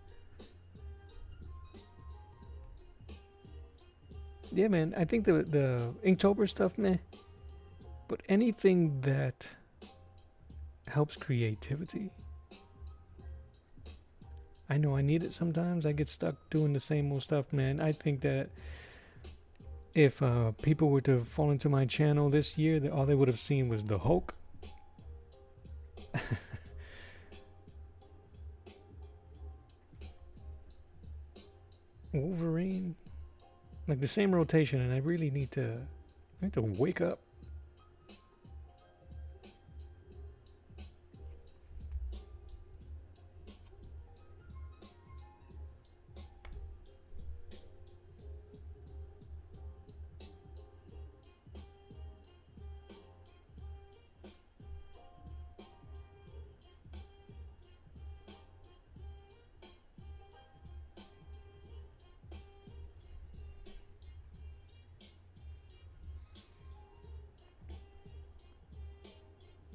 Yeah, man, I think the Inktober stuff, meh. But anything that helps creativity, I know I need it sometimes. I get stuck doing the same old stuff, man. I think that if people were to fall into my channel this year, that all they would have seen was the Hulk. Wolverine. Like the same rotation, and I really need to wake up.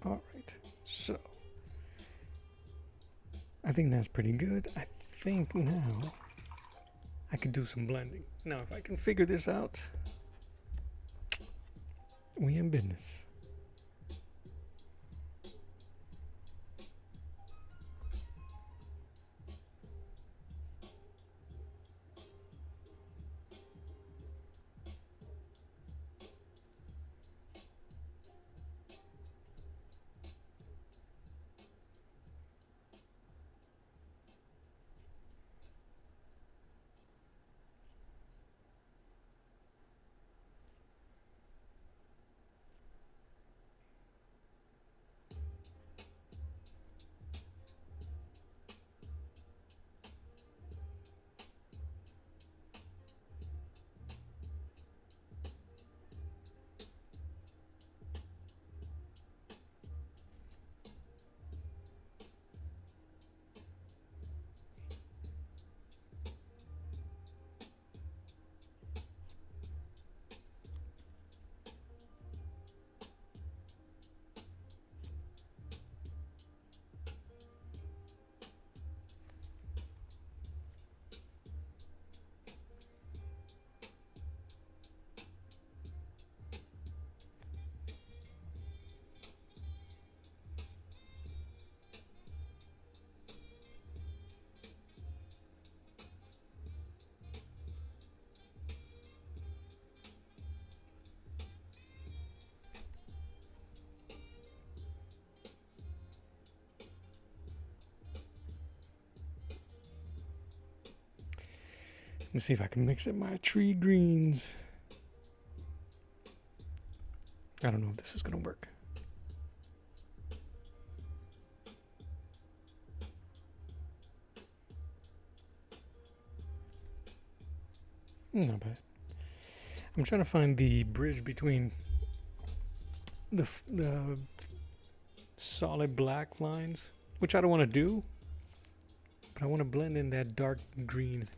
Alright, so I think that's pretty good. I think now I could do some blending. Now if I can figure this out, we in business. Let me see if I can mix in my tree greens. I don't know if this is gonna work. Not bad. I'm trying to find the bridge between the solid black lines, which I don't want to do, but I want to blend in that dark green.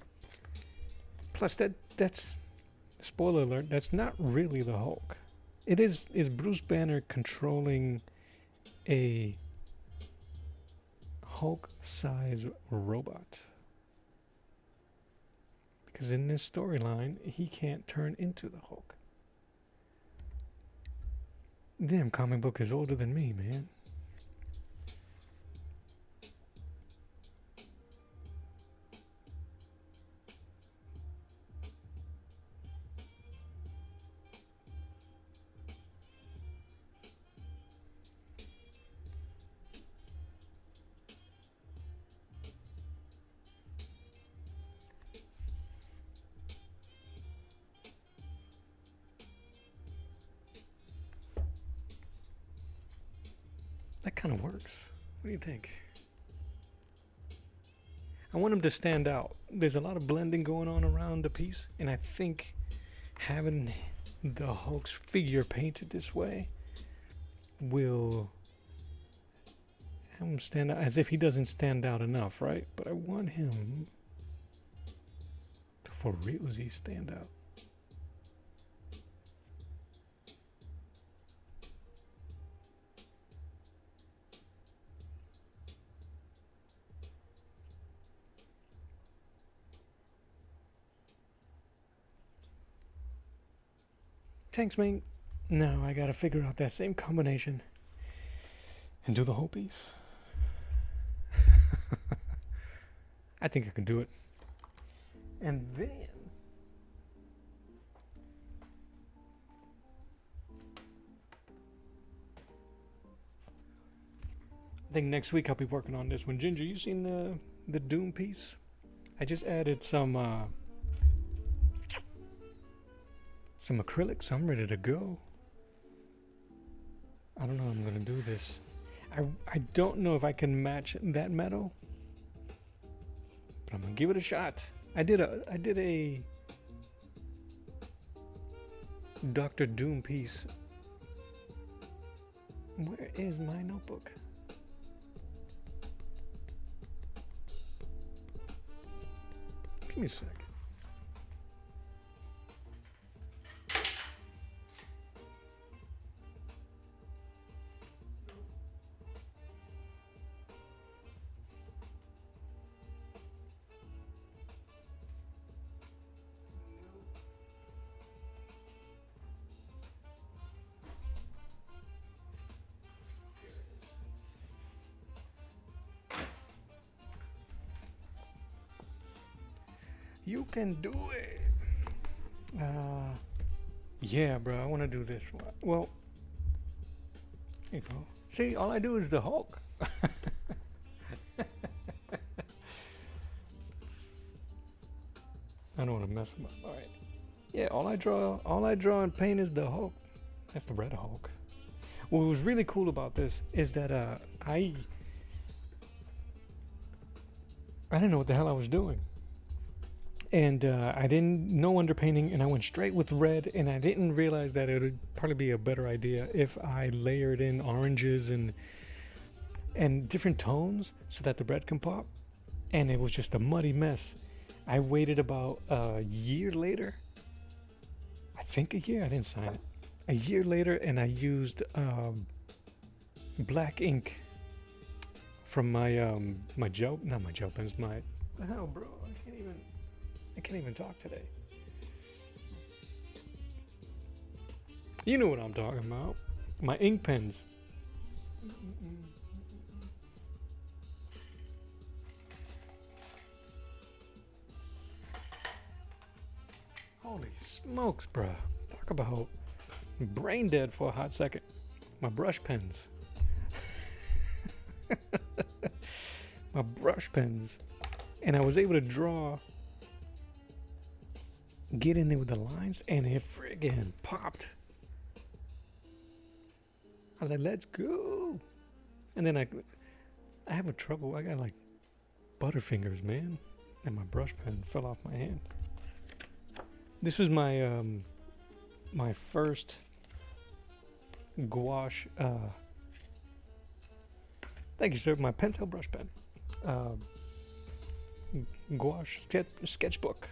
Plus, that's spoiler alert. That's not really the Hulk. It is Bruce Banner controlling a Hulk-sized robot. Because in this storyline, he can't turn into the Hulk. Damn, comic book is older than me, man. That kind of works. What do you think? I want him to stand out. There's a lot of blending going on around the piece, and I think having the Hulk's figure painted this way will have him stand out, as if he doesn't stand out enough, right? But I want him to for realsy stand out. Thanks, man. Now I gotta figure out that same combination and do the whole piece. I think I can do it. And then I think next week I'll be working on this one. Ginger, you seen the Doom piece? I just added some acrylics. I'm ready to go. I don't know how I'm gonna do this. I don't know if I can match that metal, but I'm gonna give it a shot. I did a Dr. Doom piece. Where is my notebook? Give me a sec. You can do it. Yeah, bro, I want to do this one. Well, here you go. See, all I do is the Hulk. I don't want to mess them up. All right. Yeah, all I draw and paint is the Hulk. That's the red Hulk. What was really cool about this is that I didn't know what the hell I was doing. And I didn't know underpainting, and I went straight with red, and I didn't realize that it would probably be a better idea if I layered in oranges and different tones so that the red can pop. And it was just a muddy mess. I waited about a year later. I think a year. I didn't sign it. A year later, and I used black ink from my my gel, not my gel pens, my the hell, bro. I can't even talk today. You know what I'm talking about. My ink pens. Holy smokes, bruh. Talk about brain dead for a hot second. My brush pens. My brush pens. And I was able to draw get in there with the lines, and it friggin' popped. I was like, let's go. And then I have a trouble. I got like butterfingers, man. And my brush pen fell off my hand. This was my my first gouache. Thank you, sir. My Pentel brush pen. Gouache sketchbook.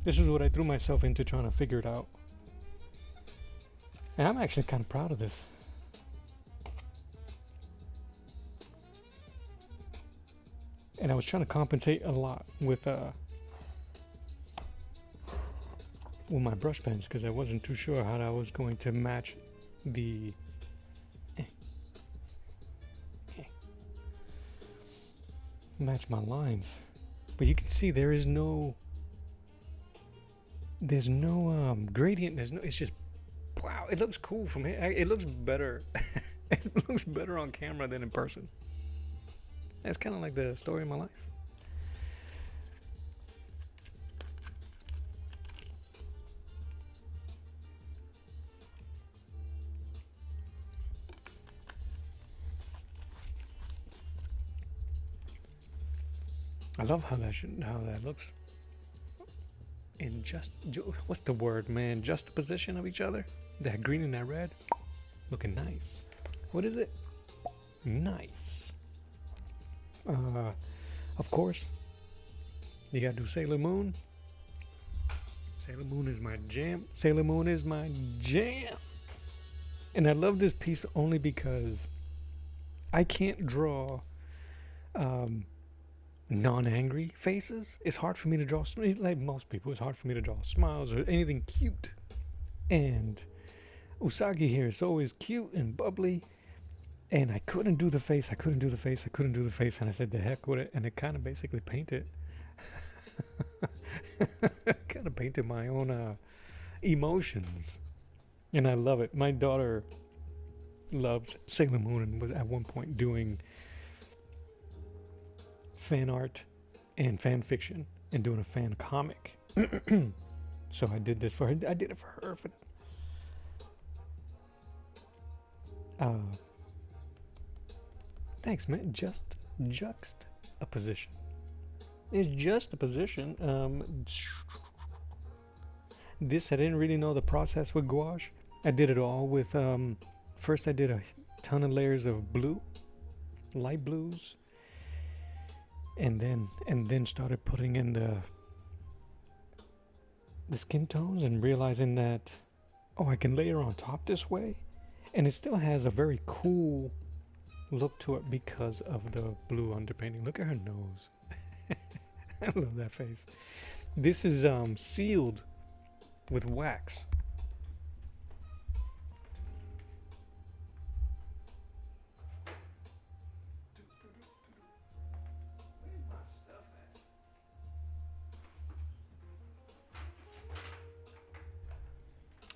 This is what I threw myself into trying to figure it out. And I'm actually kind of proud of this. And I was trying to compensate a lot with my brush pens because I wasn't too sure how I was going to match the match my lines. But you can see there's no gradient. It's just wow. It looks cool from here. It looks better. It looks better on camera than in person. That's kind of like the story of my life. I love how that looks in what's the word, man? Juxtaposition of each other. That green and that red, looking nice. What is it? Nice. Of course, you gotta do Sailor Moon. Sailor Moon is my jam. Sailor Moon is my jam. And I love this piece only because I can't draw non-angry faces. It's hard for me to draw, like most people, it's hard for me to draw smiles or anything cute. And Usagi here is always cute and bubbly. And I couldn't do the face. And I said, the heck with it. And it kind of basically painted. Kind of painted my own emotions. And I love it. My daughter loves Sailor Moon and was at one point doing fan art and fan fiction and doing a fan comic. So I did this for her. I did it for her. Thanks, man. Just juxtaposition. It's just a position. This I didn't really know the process with gouache. I did it all with first I did a ton of layers of blue, light blues, and then started putting in the skin tones and realizing that I can layer on top this way, and it still has a very cool look to it because of the blue underpainting. Look at her nose. I love that face. This is sealed with wax. Where's my stuff at?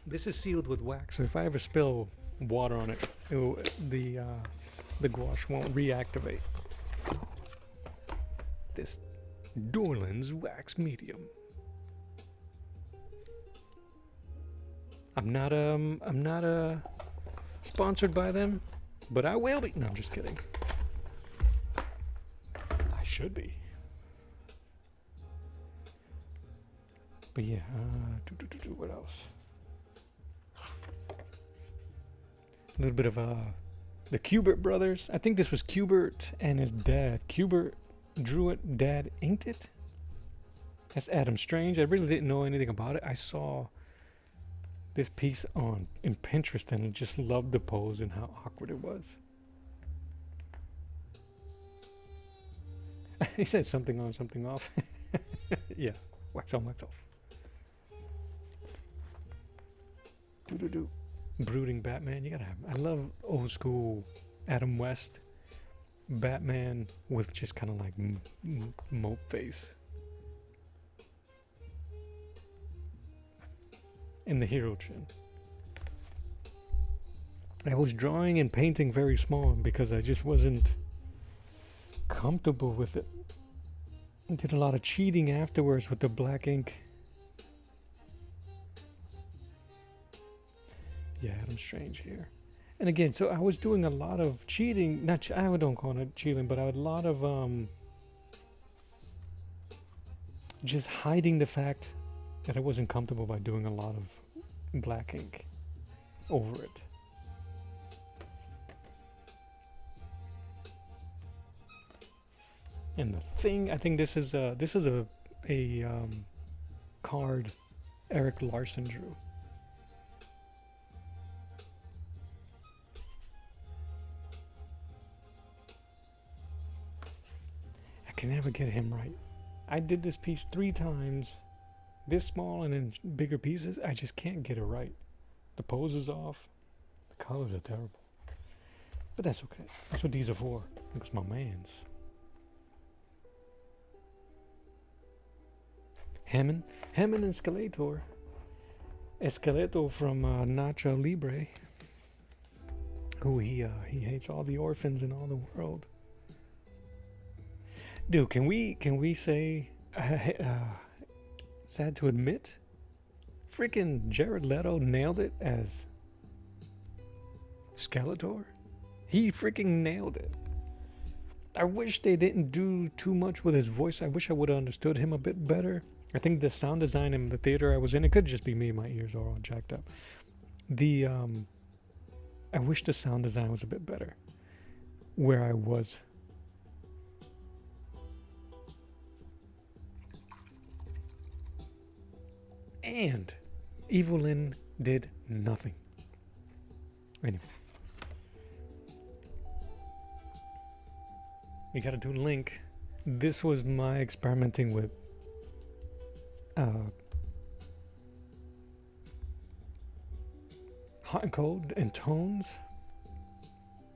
This is sealed with wax, so if I ever spill water on it, the gouache won't reactivate. This Dorland's wax medium. I'm not sponsored by them, but I will be. No, I'm just kidding. I should be. But yeah, what else? A little bit of the Kubert brothers. I think this was Kubert and his dad. Kubert drew it, dad inked it. That's Adam Strange. I really didn't know anything about it. I saw this piece in Pinterest and I just loved the pose and how awkward it was. He said something on, something off. Yeah, wax on, wax off. Brooding Batman, you gotta have. I love old school Adam West Batman with just kind of like mope face. And the hero chin. I was drawing and painting very small because I just wasn't comfortable with it. I did a lot of cheating afterwards with the black ink yeah, Adam Strange here. And again, so I was doing a lot of cheating. I don't call it cheating, but a lot of just hiding the fact that I wasn't comfortable by doing a lot of black ink over it. And the thing, I think this is a card Eric Larson drew. I can never get him right. I did this piece 3 times, this small and in bigger pieces. I just can't get it right. The pose is off. The colors are terrible. But that's okay. That's what these are for. It's my man's. Hammond and Skeletor. Esqueleto from Nacho Libre. Who he hates all the orphans in all the world. Dude, can we say, sad to admit, freaking Jared Leto nailed it as Skeletor? He freaking nailed it. I wish they didn't do too much with his voice. I wish I would have understood him a bit better. I think the sound design in the theater I was in, it could just be me, my ears are all jacked up. I wish the sound design was a bit better where I was. And Evelyn did nothing. Anyway. You gotta do Link. This was my experimenting with hot and cold and tones,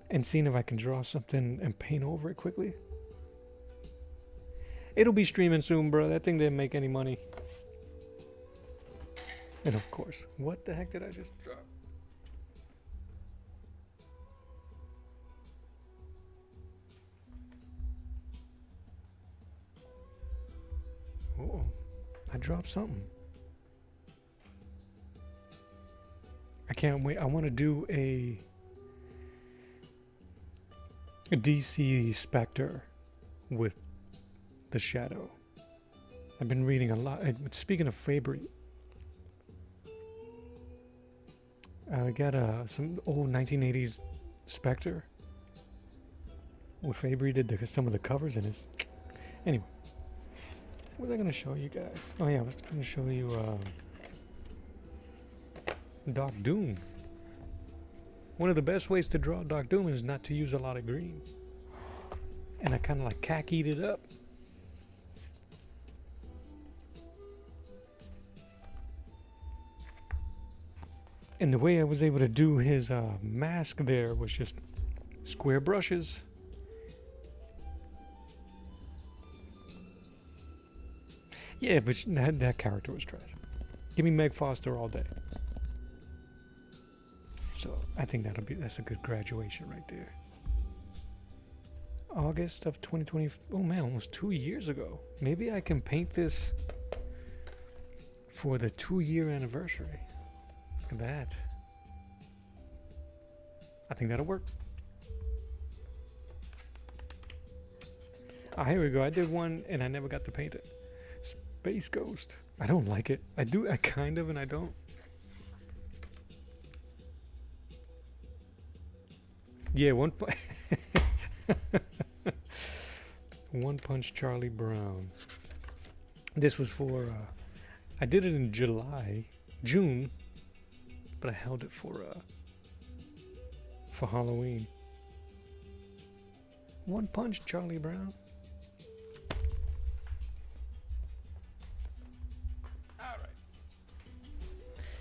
and seeing if I can draw something and paint over it quickly. It'll be streaming soon, bro. That thing didn't make any money. And of course, what the heck did I just drop? Uh-oh. I dropped something. I can't wait. I want to do a DC Spectre with the Shadow. I've been reading a lot. Speaking of Fabry, I got some old 1980s Spectre where Fabry did some of the covers in his. Anyway, what was I going to show you guys? Oh yeah, I was going to show you Doc Doom. One of the best ways to draw Doc Doom is not to use a lot of green. And I kind of like khakied it up. And the way I was able to do his mask there was just square brushes. Yeah, but that character was trash. Give me Meg Foster all day. So I think that's a good graduation right there. August of 2020. Oh man, almost 2 years ago. Maybe I can paint this for the 2-year anniversary. Look at that. I think that'll work. Ah, here we go. I did one and I never got to paint it. Space Ghost. I don't like it. I do. I kind of, and I don't. Yeah, One Punch Charlie Brown. This was for. I did it in June, but I held it for Halloween. One Punch Charlie Brown.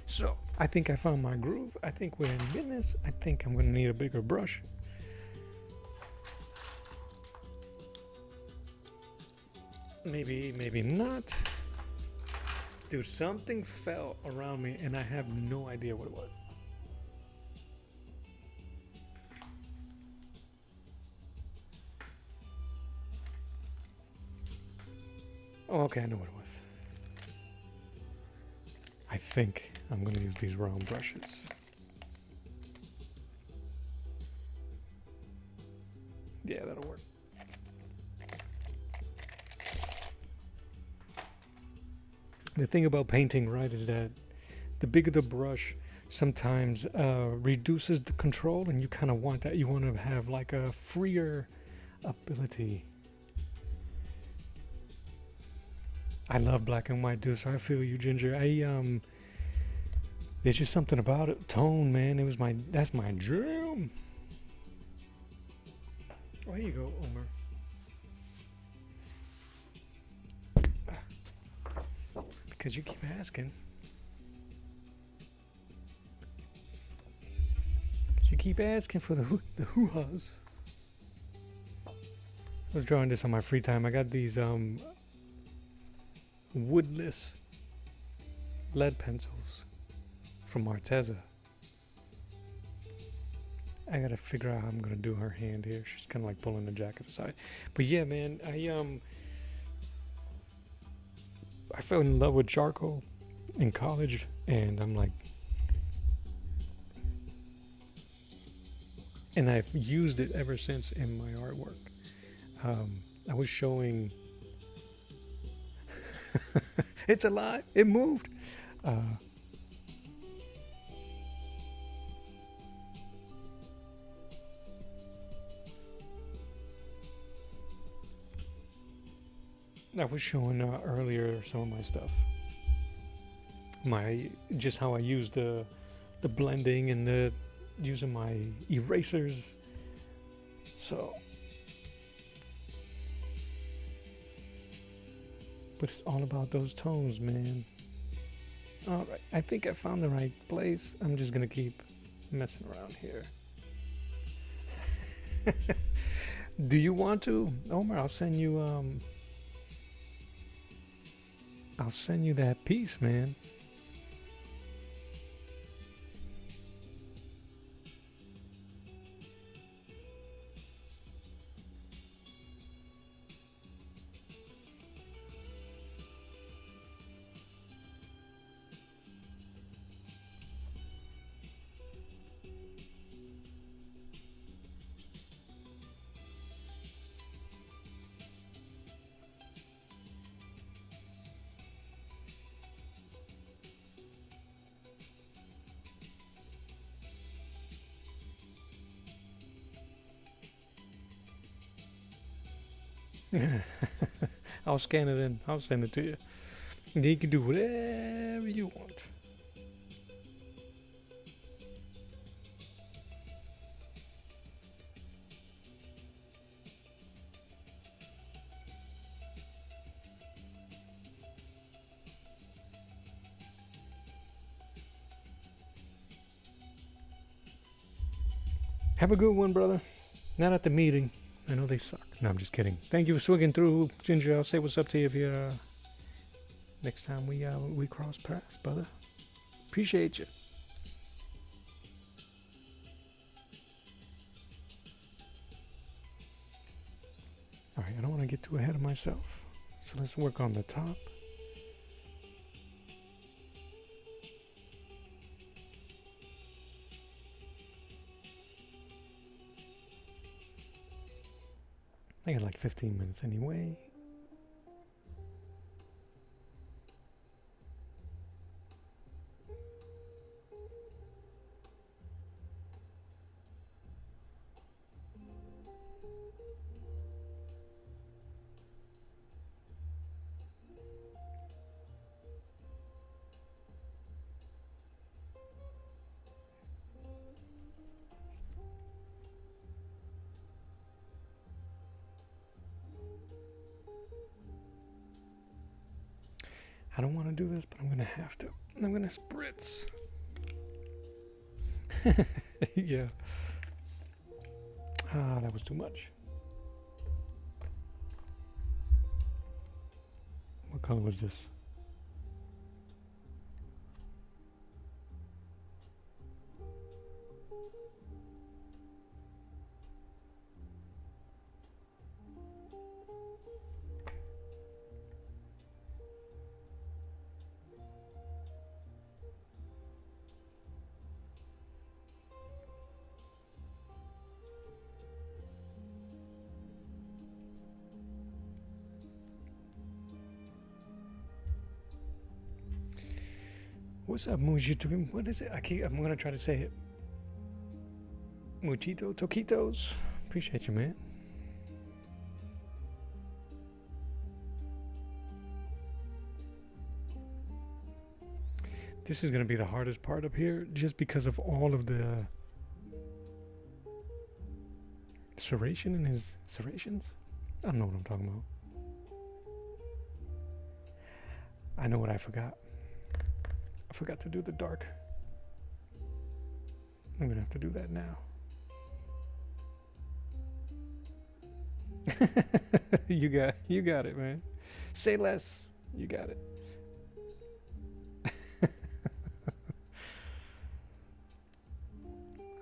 So, I think I found my groove. I think we're in business. I think I'm going to need a bigger brush. Maybe, maybe not. Dude, something fell around me and I have no idea what it was. Oh, okay, I know what it was. I think I'm going to use these round brushes. The thing about painting, right, is that the bigger the brush sometimes reduces the control, and you kind of want that. You want to have like a freer ability. I love black and white, dude, so I feel you, Ginger. There's just something about it. Tone, man. That's my dream. Oh, here you go, Omer. Because you keep asking. You keep asking for the hoo-has. I was drawing this on my free time. I got these woodless lead pencils from Arteza. I gotta figure out how I'm gonna do her hand here. She's kind of like pulling the jacket aside. But yeah, man, I fell in love with charcoal in college, and I'm like, and I've used it ever since in my artwork. I was showing. It's alive. It moved. I was showing earlier some of my stuff. Just how I use the blending and using my erasers. So, but it's all about those tones, man. All right, I think I found the right place. I'm just gonna keep messing around here. Do you want to, Omar? I'll send you that piece, man. I'll scan it in. I'll send it to you. And you can do whatever you want. Have a good one, brother. Not at the meeting. I know they suck. No, I'm just kidding. Thank you for swigging through, Ginger. I'll say what's up to you if you next time we cross paths, brother. Appreciate you. All right, I don't want to get too ahead of myself, so let's work on the top. I got like 15 minutes anyway. I don't want to do this, but I'm going to have to. I'm going to spritz. Yeah. Ah, that was too much. What color was this? What's up, Mujito? What is it? I'm gonna try to say it. Muchito Toquitos. Appreciate you, man. This is gonna be the hardest part up here, just because of all of the serration in his serrations. I don't know what I'm talking about. I know what I forgot. I forgot to do the dark. I'm gonna have to do that now. You got it, man. Say less. You got it.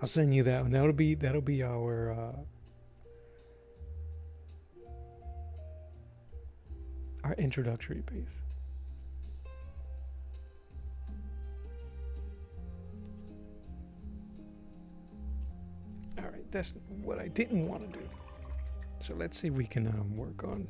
I'll send you that one. That'll be our introductory piece. All right, that's what I didn't want to do. So let's see if we can work on.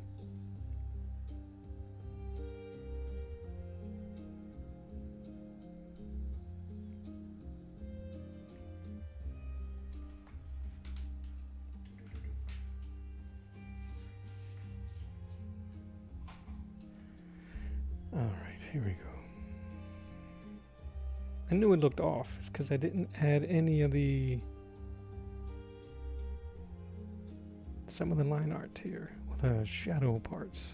All right, here we go. I knew it looked off. It's because I didn't add any of some of the line art here with the shadow parts.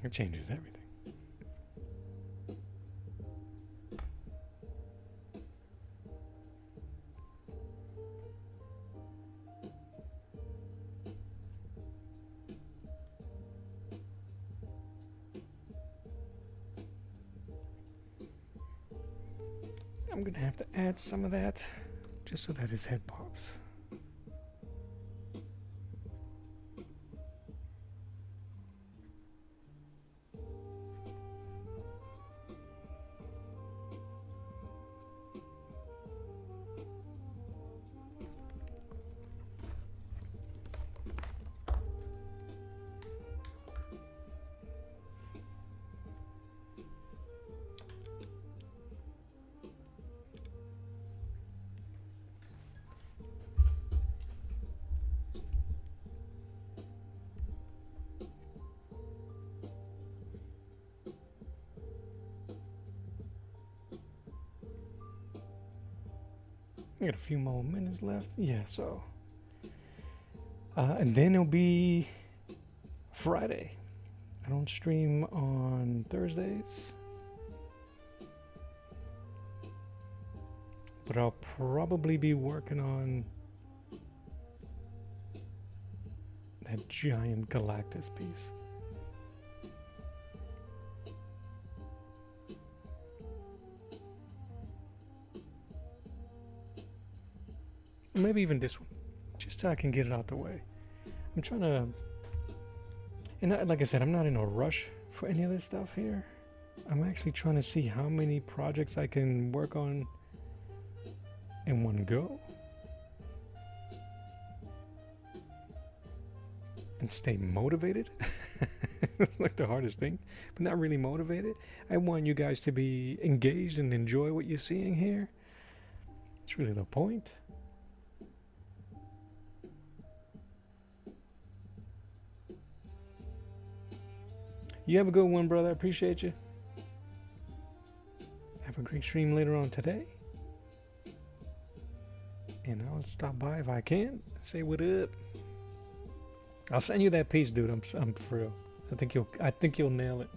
It changes everything. I'm gonna have to add some of that just so that his head pops. I got a few more minutes left. Yeah, so. And then it'll be Friday. I don't stream on Thursdays. But I'll probably be working on that giant Galactus piece. Maybe even this one, just so I can get it out the way. I'm trying to, and like I said, I'm not in a rush for any of this stuff here. I'm actually trying to see how many projects I can work on in one go and stay motivated. It's like the hardest thing, but not really motivated. I want you guys to be engaged and enjoy what you're seeing here. It's really the point. You have a good one, brother. I appreciate you. Have a great stream later on today. And I'll stop by if I can. Say what up. I'll send you that piece, dude. I'm for real. I think you'll nail it.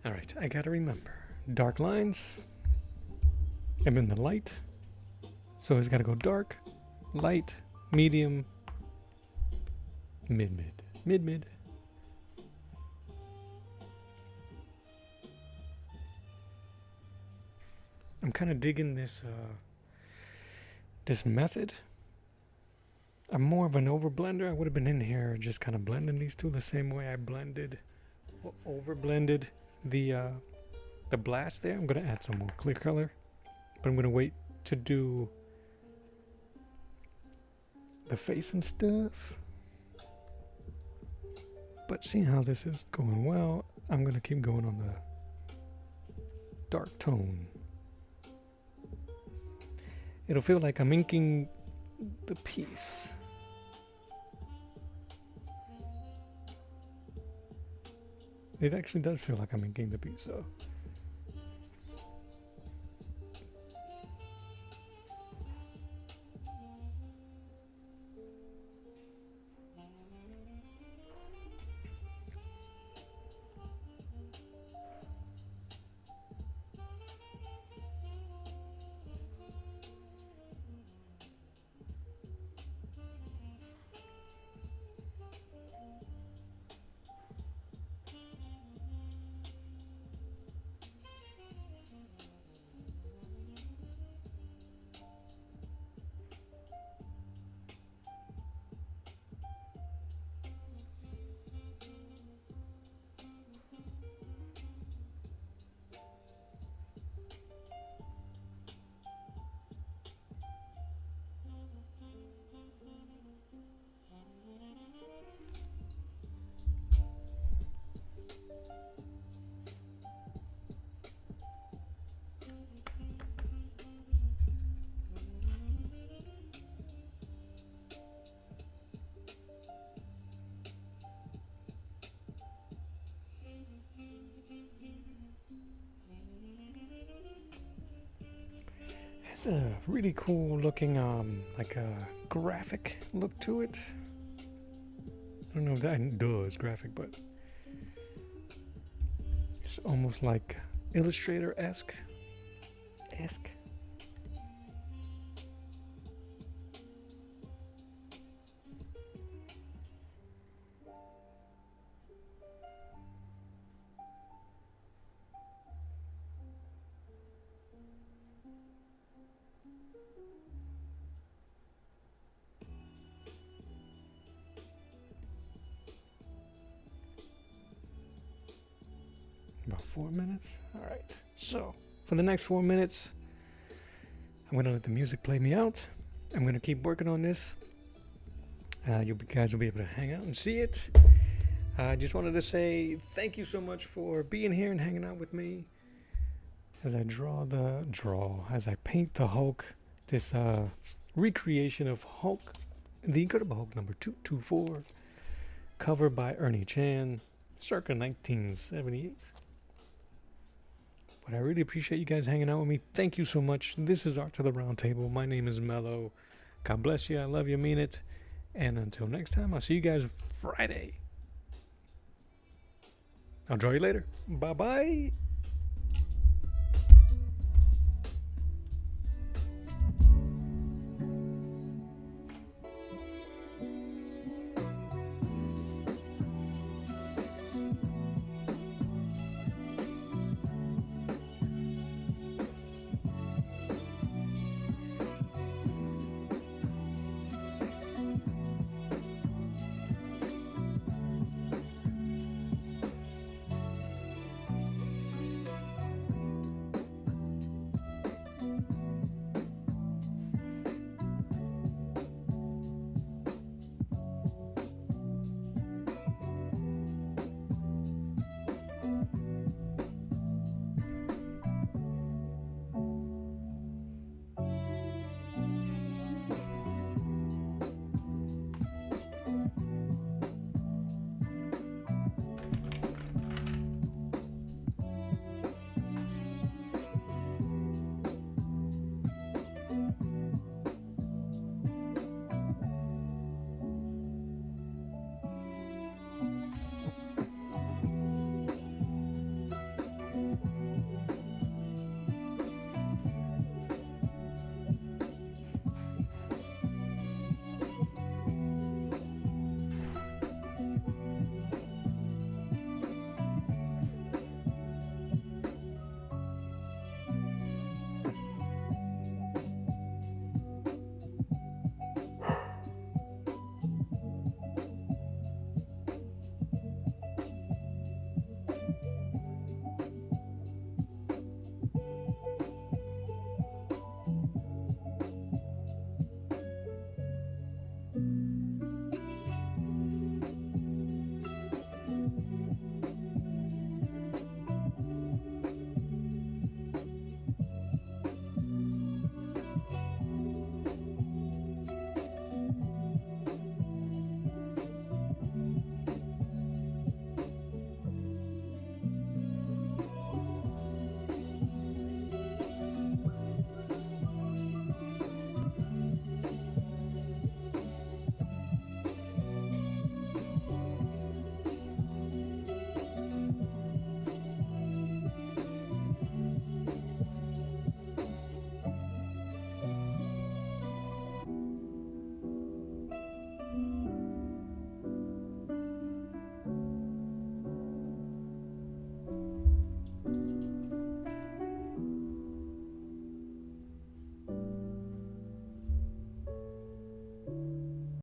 Alright, I gotta remember. Dark lines. And then the light. So it's gotta go dark, light, medium, mid. I'm kind of digging this this method. I'm more of an overblender. I would have been in here just kind of blending these two the same way I overblended the blast there. I'm gonna add some more clear color, but I'm gonna wait to do the face and stuff. But seeing how this is going well, I'm gonna keep going on the dark tone. It'll feel like I'm inking the piece. It actually does feel like I'm inking the piece, so. It's a really cool looking, like a graphic look to it. I don't know if that does graphic, but it's almost like Illustrator-esque. About 4 minutes? Alright. So, for the next 4 minutes, I'm going to let the music play me out. I'm going to keep working on this. You guys will be able to hang out and see it. I just wanted to say thank you so much for being here and hanging out with me as I as I paint the Hulk, this recreation of Hulk, the Incredible Hulk number 224, cover by Ernie Chan, circa 1978. But I really appreciate you guys hanging out with me. Thank you so much. This is Art to the Round Table. My name is Mello. God bless you. I love you. Mean it. And until next time, I'll see you guys Friday. I'll draw you later. Bye-bye.